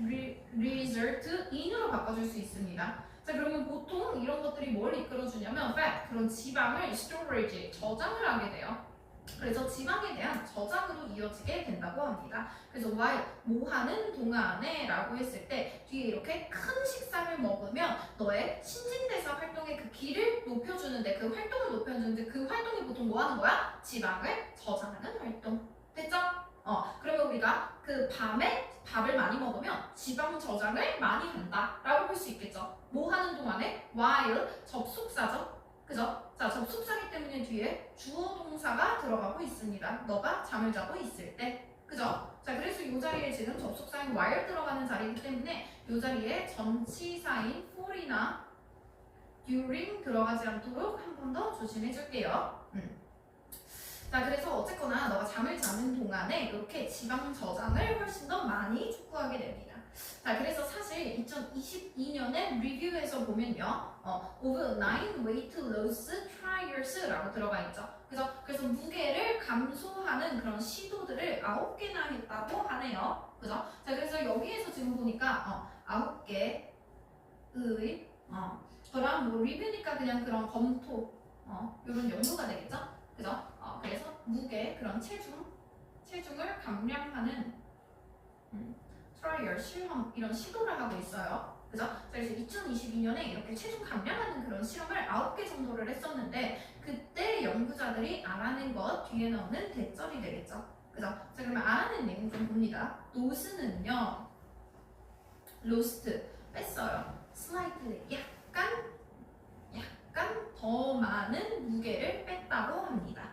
result in으로 바꿔줄 수 있습니다. 자 그러면 보통 이런 것들이 뭘 이끌어주냐면 fat 그런 지방을 storage 저장을 하게 돼요. 그래서 지방에 대한 저장으로 이어지게 된다고 합니다. 그래서 while 뭐 하는 동안에 라고 했을 때 뒤에 이렇게 큰 식사를 먹으면 너의 신진대사 활동의 그 길을 높여주는데 그 활동을 높여주는데 그 활동이 보통 뭐 하는 거야? 지방을 저장하는 활동. 됐죠? 그러면 우리가 그 밤에 밥을 많이 먹으면 지방 저장을 많이 한다 라고 볼 수 있겠죠. 뭐 하는 동안에? while 접속사죠. 그죠? 자, 접속사기 때문에 뒤에 주어 동사가 들어가고 있습니다. 너가 잠을 자고 있을 때. 그죠? 자, 그래서 이 자리에 지금 접속사인 while 들어가는 자리이기 때문에 이 자리에 전치사인 for이나 during 들어가지 않도록 한 번 더 조심해 줄게요. 자, 그래서 어쨌거나 너가 잠을 자는 동안에 이렇게 지방 저장을 훨씬 더 많이 촉구하게 됩니다. 자, 그래서 사실 2022년에 리뷰에서 보면요, of 9 weight loss triers라고 들어가 있죠. 그래서 무게를 감소하는 그런 시도들을 9개나 했다고 하네요. 그죠? 자, 그래서 여기에서 지금 보니까 9개의 그런 뭐 리뷰니까 그냥 그런 검토 이런 연구가 되겠죠? 그죠? 그래서 무게 그런 체중을 감량하는 트라이얼 실험 이런 시도를 하고 있어요. 그죠? 그래서 2022년에 이렇게 체중 감량하는 그런 실험을 9개 정도를 했었는데 그때 연구자들이 알아낸 것 뒤에 나오는 대절이 되겠죠. 그죠? 자, 그러면 알아낸 내용 좀 봅니다. 노스는요, 로스트 뺐어요. 슬라이트 약간 더 많은 무게를 뺐다고 합니다.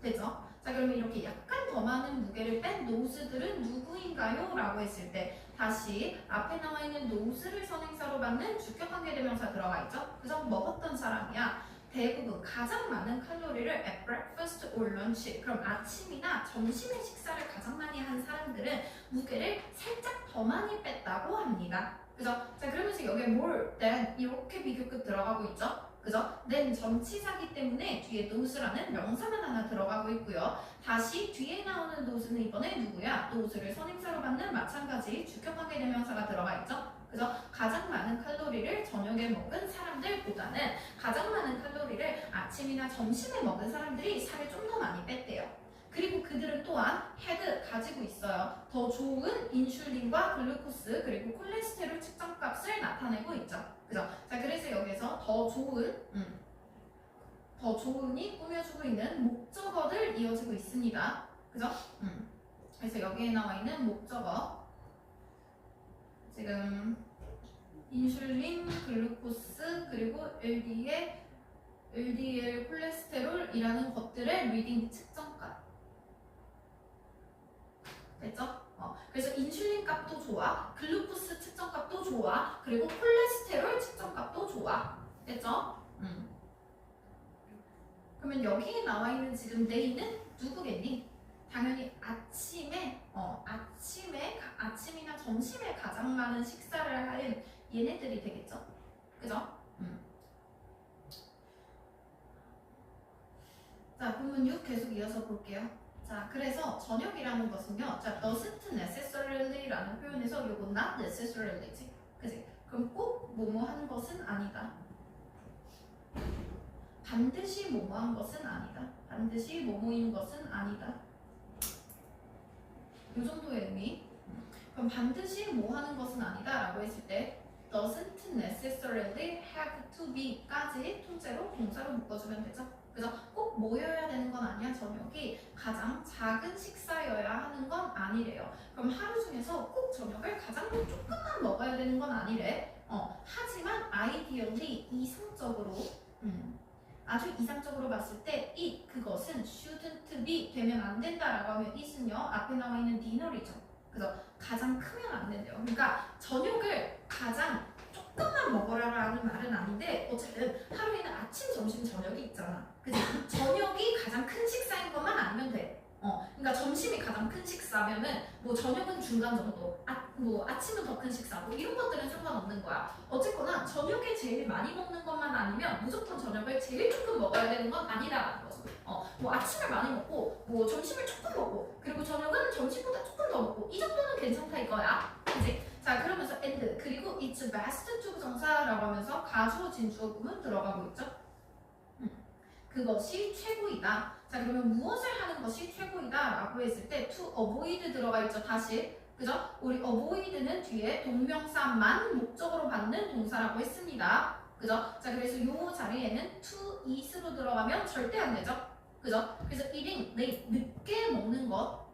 되죠? 자, 그러면 이렇게 약간 더 많은 무게를 뺀 노스들은 누구인가요? 라고 했을 때 다시 앞에 나와 있는 노스를 선행사로 받는 주격관계대명사 들어가 있죠? 그죠? 먹었던 사람이야. 대부분 가장 많은 칼로리를 at breakfast or lunch, 그럼 아침이나 점심의 식사를 가장 많이 한 사람들은 무게를 살짝 더 많이 뺐다고 합니다. 그죠? 자, 그러면서 여기에 more than 이렇게 비교급 들어가고 있죠? 그죠? then 전치사기 때문에 뒤에 nose라는 명사만 하나 들어가고 있고요. 다시 뒤에 나오는 nose는 이번에 누구야? nose를 선행사로 받는 마찬가지 주격관계대명사가 들어가 있죠? 그죠? 가장 많은 칼로리를 저녁에 먹은 사람들보다는 가장 많은 칼로리를 아침이나 점심에 먹은 사람들이 살을 좀 더 많이 뺐대요. 그리고 그들은 또한 had 가지고 있어요. 더 좋은 인슐린과 글루코스 그리고 콜레스테롤 측정값을 나타내고 있죠. 그죠? 자, 그래서 여기서 더 좋은이 꾸며주고 있는 목적어들 이어지고 있습니다. 그죠? 그래서 여기에 나와 있는 목적어 지금 인슐린, 글루코스 그리고 LDL 콜레스테롤이라는 것들의 리딩 측정값 됐죠? 그래서 인슐린 값도 좋아, 글루코스 측정 값도 좋아, 그리고 콜레스테롤 측정 값도 좋아. 됐죠? 그러면 여기에 나와 있는 지금 데이는 누구겠니? 당연히 아침이나 점심에 가장 많은 식사를 하는 얘네들이 되겠죠? 그죠? 자, 본문 6 계속 이어서 볼게요. 자, 그래서 저녁이라는 것은요, 자, doesn't necessarily라는 표현에서 요거 not necessarily지, 그지? 그럼 꼭 뭐뭐 하는 것은 아니다. 반드시 뭐뭐한 것은 아니다. 반드시 뭐뭐인 것은 아니다. 요 정도의 의미. 그럼 반드시 뭐 하는 것은 아니다라고 했을 때 doesn't necessarily have to be까지 통째로 동사로 묶어주면 되죠. 그래서 꼭 모여야 되는 건 아니야. 저녁이 가장 작은 식사여야 하는 건 아니래요. 그럼 하루 중에서 꼭 저녁을 가장 조금만 먹어야 되는 건 아니래. 하지만 ideally 이상적으로 아주 이상적으로 봤을 때 그것은 shouldn't be 되면 안 된다라고 하면 it은요 앞에 나와 있는 dinner이죠. 그래서 가장 크면 안 된대요. 그러니까 저녁을 가장 조금만 먹어라라는 말은 아닌데 어쨌든 하루에는 아침, 점심, 저녁이 있잖아. 그치? 저녁이 가장 큰 식사인 것만 아니면 돼. 그러니까 점심이 가장 큰 식사면은 뭐 저녁은 중간 정도, 뭐 아침은 더 큰 식사, 뭐 이런 것들은 상관없는 거야. 어쨌거나 저녁에 제일 많이 먹는 것만 아니면 무조건 저녁을 제일 조금 먹어야 되는 건 아니다라는 거죠. 뭐 아침을 많이 먹고, 뭐 점심을 조금 먹고, 그리고 저녁은 점심보다 조금 더 먹고, 이 정도는 괜찮다 이거야. 그치? 자, 그러면서 and 그리고 it's best to 부정사라고 하면서 가주어 진주어 구문 들어가고 있죠. 그것이 최고이다. 자, 그러면 무엇을 하는 것이 최고이다 라고 했을 때 to avoid 들어가 있죠. 다시 그죠? 우리 avoid는 뒤에 동명사만 목적으로 받는 동사라고 했습니다. 그죠? 자, 그래서 요 자리에는 to eat로 들어가면 절대 안 되죠. 그죠? 그래서 eating 늦게 먹는 것,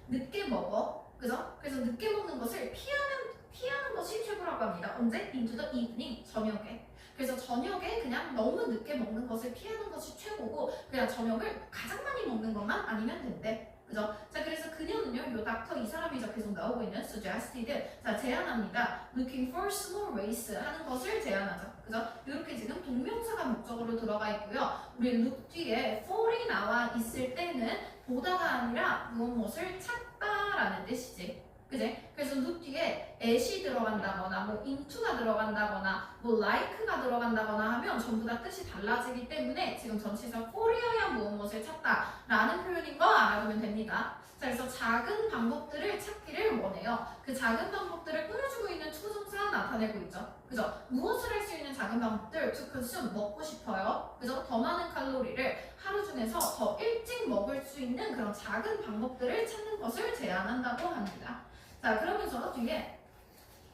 늦게 먹어. 그죠? 그래서 늦게 먹는 것을 피하는 것이 최고라고 합니다. 언제? into the evening, 저녁에. 그래서 저녁에 그냥 너무 늦게 먹는 것을 피하는 것이 최고고 그냥 저녁을 가장 많이 먹는 것만 아니면 된대. 그죠? 자, 그래서 그래서 그녀는요, 요 닥터 이 사람이죠. 계속 나오고 있는 suggested. 자, 제안합니다. looking for small race 하는 것을 제안하죠. 그죠? 이렇게 지금 동명사가 목적으로 들어가 있고요. 우리 look 뒤에 for이 나와 있을 때는 보다가 아니라 무엇을 찾다라는 뜻이지. 그지? 그래서 look 뒤에 at이 들어간다거나 뭐 into가 들어간다거나 뭐 like가 들어간다거나 하면 전부 다 뜻이 달라지기 때문에 지금 전치사 for이어야 무엇을 찾다라는 표현인 거 알아두면 됩니다. 자, 그래서 작은 방법들을 찾기를 원해요. 그 작은 방법들을 꾸며주고 있는 투부정사가 나타내고 있죠. 그죠? 무엇을 할 수 있는 작은 방법들, to consume, 먹고 싶어요. 그죠? 더 많은 칼로리를 하루 중에서 더 일찍 먹을 수 있는 그런 작은 방법들을 찾는 것을 제안한다고 합니다. 자, 그러면서 뒤에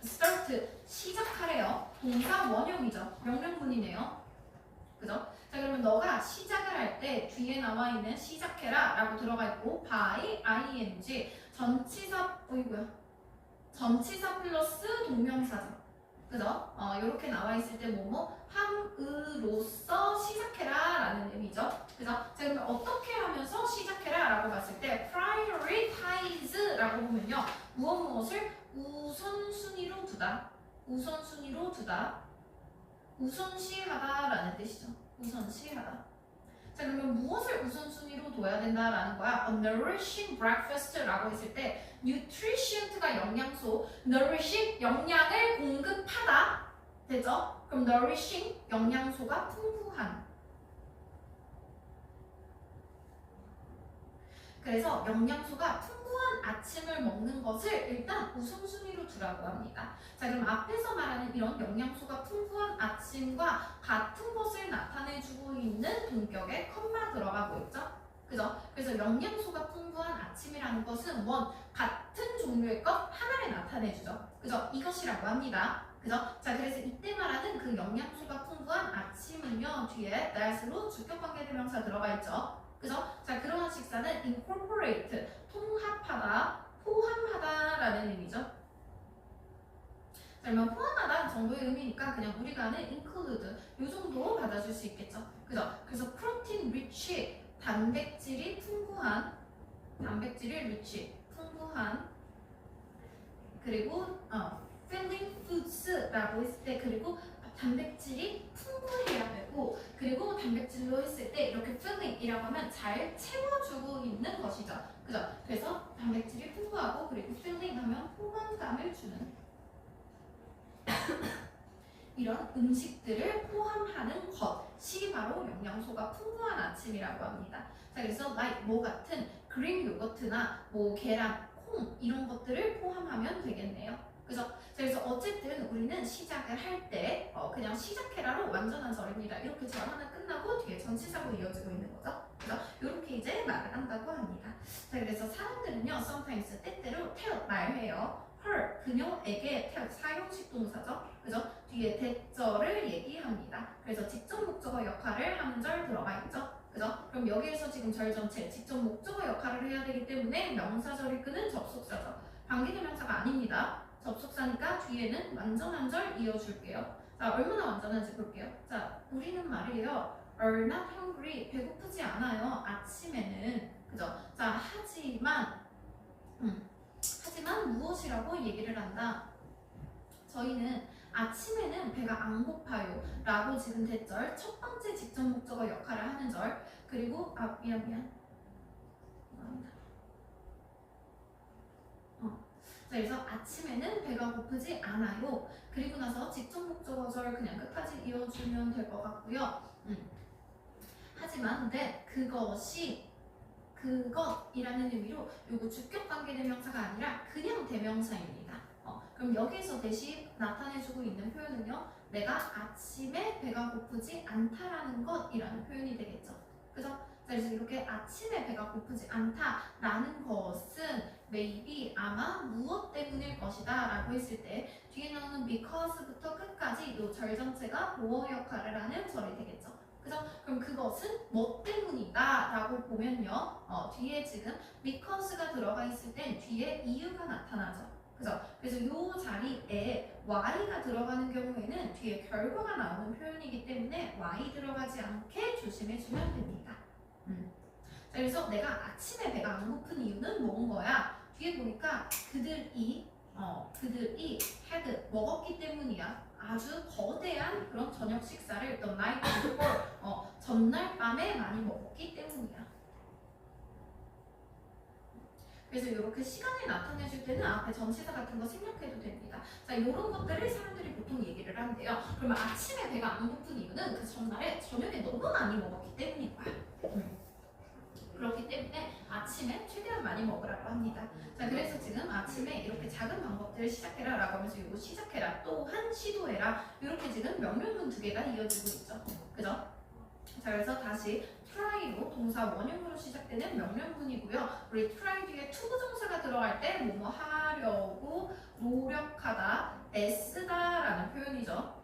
start, 시작하래요. 동사 원형이죠. 명령문이네요. 그죠? 자, 그러면 너가 시작을 할 때 뒤에 나와 있는 시작해라 라고 들어가 있고 by, ing, 전치사, 어이구야. 전치사 플러스 동명사죠. 그죠? 이렇게 나와 있을 때 뭐뭐 함으로써 시작해라 라는 의미죠. 그죠? 자, 그러면 어떻게 하면서 시작해라 라고 봤을 때 prioritize 라고 보면요. 무엇을 우선순위로 두다. 우선순위로 두다. 우선시하다 라는 뜻이죠. 우선시하다. 자, 그러면 무엇을 우선순위로 둬야 된다라는 거야? A nourishing breakfast라고 했을 때 nutritient가 영양소, nourishing 영양을 공급하다 되죠? 그럼 nourishing 영양소가 풍부한. 그래서 영양소가 풍부한 아침을 먹는 것을 일단 우선순위로 두라고 합니다. 자, 그럼 앞에서 말하는 이런 영양소가 풍부한 아침과 같은 것을 나타내주고 있는 동격에 컴마 들어가고 있죠. 그죠? 그래서 영양소가 풍부한 아침이라는 것은 같은 종류의 것 하나를 나타내주죠. 그죠? 이것이라고 합니다. 그죠? 자, 그래서 이때 말하는 그 영양소가 풍부한 아침은요, 뒤에 that으로 주격관계대명사 들어가 있죠. 그죠? 자, 그러한 식사는 incorporate, 통합하다, 포함하다라는 의미죠. 자, 그러면 포함하다 정도의 의미니까 그냥 우리가 아는 include 이 정도 받아줄 수 있겠죠. 그죠? 그래서 protein rich, 단백질이 풍부한, 단백질이 rich, 풍부한, 그리고 filling foods라고 했을 때 그리고 단백질이 풍부해야 되고 그리고 단백질로 했을 때 이렇게 filling이라고 하면 잘 채워주고 있는 것이죠. 그죠? 그래서 단백질이 풍부하고 그리고 filling 하면 포만감을 주는 이런 음식들을 포함하는 것이 바로 영양소가 풍부한 아침이라고 합니다. 자, 그래서 like 뭐 같은 그릭 요거트나 뭐 계란, 콩 이런 것들을 포함하면 되겠네요. 그죠? 그래서 어쨌든 우리는 시작을 할 때 그냥 시작해라로 완전한 절입니다. 이렇게 절 하나 끝나고 뒤에 전치사로 이어지고 있는 거죠. 그죠? 이렇게 이제 말을 한다고 합니다. 자, 그래서 사람들은요, sometimes 때때로 tell 말해요. her 그녀에게 tell 사용식 동사죠. 그죠? 뒤에 대절을 얘기합니다. 그래서 직접 목적어 역할을 하는 절 들어가 있죠. 그죠? 그럼 여기에서 지금 절 전체 직접 목적어 역할을 해야 되기 때문에 명사절이 끄는 접속사죠. 관계대명사가 아닙니다. 접속사니까 뒤에는 완전한 절 이어줄게요. 자, 얼마나 완전한지 볼게요. 자, 우리는 말이에요. are not hungry, 배고프지 않아요. 아침에는. 그죠? 자, 하지만 무엇이라고 얘기를 한다? 저희는 아침에는 배가 안 고파요 라고 지금 대절 첫 번째 직접 목적어 역할을 하는 절 그리고 미안 자, 그래서 아침에는 배가 고프지 않아요. 그리고 나서 직접 목적어절 그냥 끝까지 이어주면 될 것 같고요. 하지만 근데 그것이라는 의미로 요거 주격 관계 대명사가 아니라 그냥 대명사입니다. 그럼 여기서 대신 나타내주고 있는 표현은요. 내가 아침에 배가 고프지 않다라는 것이라는 표현이 되겠죠. 그죠? 그래서 이렇게 아침에 배가 고프지 않다라는 것은 maybe 아마 무엇 때문일 것이다 라고 했을 때 뒤에 나오는 because부터 끝까지 이 절 전체가 보어 역할을 하는 절이 되겠죠. 그죠? 그럼 그것은 뭐 때문이다 라고 보면요. 뒤에 지금 because가 들어가 있을 땐 뒤에 이유가 나타나죠. 그죠? 그래서 이 자리에 y가 들어가는 경우에는 뒤에 결과가 나오는 표현이기 때문에 y 들어가지 않게 조심해주면 됩니다. 자, 그래서 내가 아침에 배가 안 고픈 이유는 뭔 거야? 뒤에 보니까 그들이 had 먹었기 때문이야. 아주 거대한 그런 저녁 식사를 the night before 전날 밤에 많이 먹었기 때문이야. 그래서 이렇게 시간을 나타내줄 때는 앞에 전치사 같은 거 생략해도 됩니다. 자, 이런 것들을 사람들이 보통 얘기를 한대요. 그러면 아침에 배가 안 고픈 이유는 그 전날에 저녁에 너무 많이 먹었기 때문인 거야. 그렇기 때문에 아침에 최대한 많이 먹으라고 합니다. 자, 그래서 지금 아침에 이렇게 작은 방법들을 시작해라 라고 하면서 이거 시작해라, 또한 시도해라, 이렇게 지금 명령문 두 개가 이어지고 있죠. 그죠? 자, 그래서 다시 try로 동사 원형으로 시작되는 명령문이고요. 우리 try 뒤에 투부정사가 들어갈 때 뭐뭐 하려고 노력하다, 애쓰다 라는 표현이죠.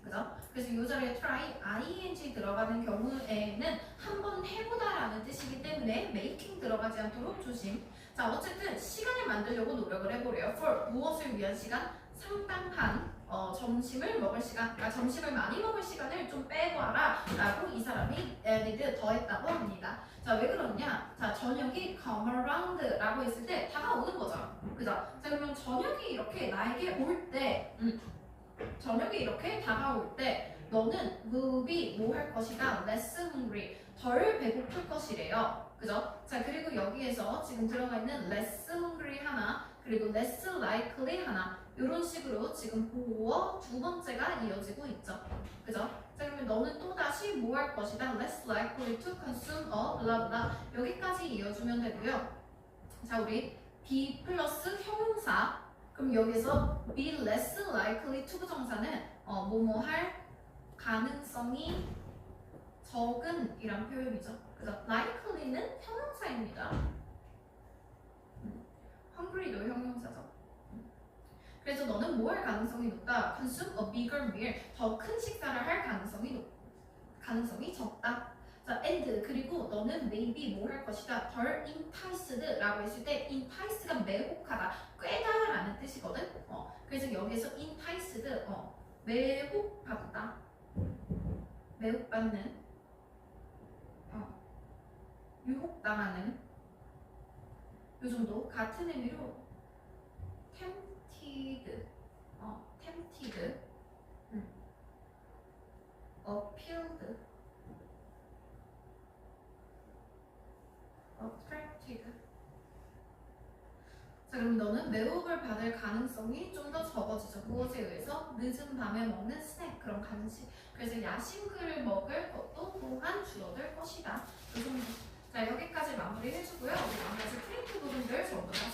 그죠? 그래서 이 자리에 try, ing 들어가는 경우에는 한번 해보다 라는 뜻이기 때문에 making 들어가지 않도록 조심. 자, 어쨌든 시간을 만들려고 노력을 해보래요. for 무엇을 위한 시간? 상당한 점심을 먹을 시간, 그러니까 점심을 많이 먹을 시간을 좀 빼봐라 라고 이 사람이 added 더했다고 합니다. 자, 왜 그러냐? 자, 저녁이 come around 라고 했을 때 다가오는 거죠. 그죠? 자, 그러면 저녁이 이렇게 나에게 올 때, 저녁이 이렇게 다가올 때 너는 will be 뭐 할 것이다? less hungry, 덜 배고플 것이래요. 그죠? 자, 그리고 여기에서 지금 들어가 있는 less hungry 하나, 그리고 less likely 하나, 이런 식으로 지금 보어 두 번째가 이어지고 있죠. 그죠? 자, 그러면 너는 또다시 뭐 할 것이다? less likely to consume a blah blah, 여기까지 이어주면 되고요. 자, 우리 be 플러스 형용사, 그럼 여기서 be less likely to 부정사는 뭐뭐 할 가능성이 적은 이란 표현이죠. 그죠? likely는 형용사입니다. hungry도 형용사죠. 그래서 너는 뭐 할 가능성이 높다? consume a bigger meal, 더 큰 식사를 할 가능성이 적다. 자, and 그리고 너는 maybe 뭐 할 것이다? 덜 enticed 라고 했을 때 entice가 매혹하다, 꾀다 라는 뜻이거든. 그래서 여기서 enticed 매혹받다, 매혹받는, 유혹당하는, 요 정도 같은 의미로 tempted, appealed, attracted. 자, 그럼 너는 매혹을 받을 가능성이 좀 더 적어지죠. 무엇에 의해서? 늦은 밤에 먹는 스낵, 그런 간식. 그래서 야식을 먹을 것도 또한 줄어들 것이다. 이 정도. 자, 여기까지 마무리 해주고요. 우리 나머지 프린트 부분들 전부 다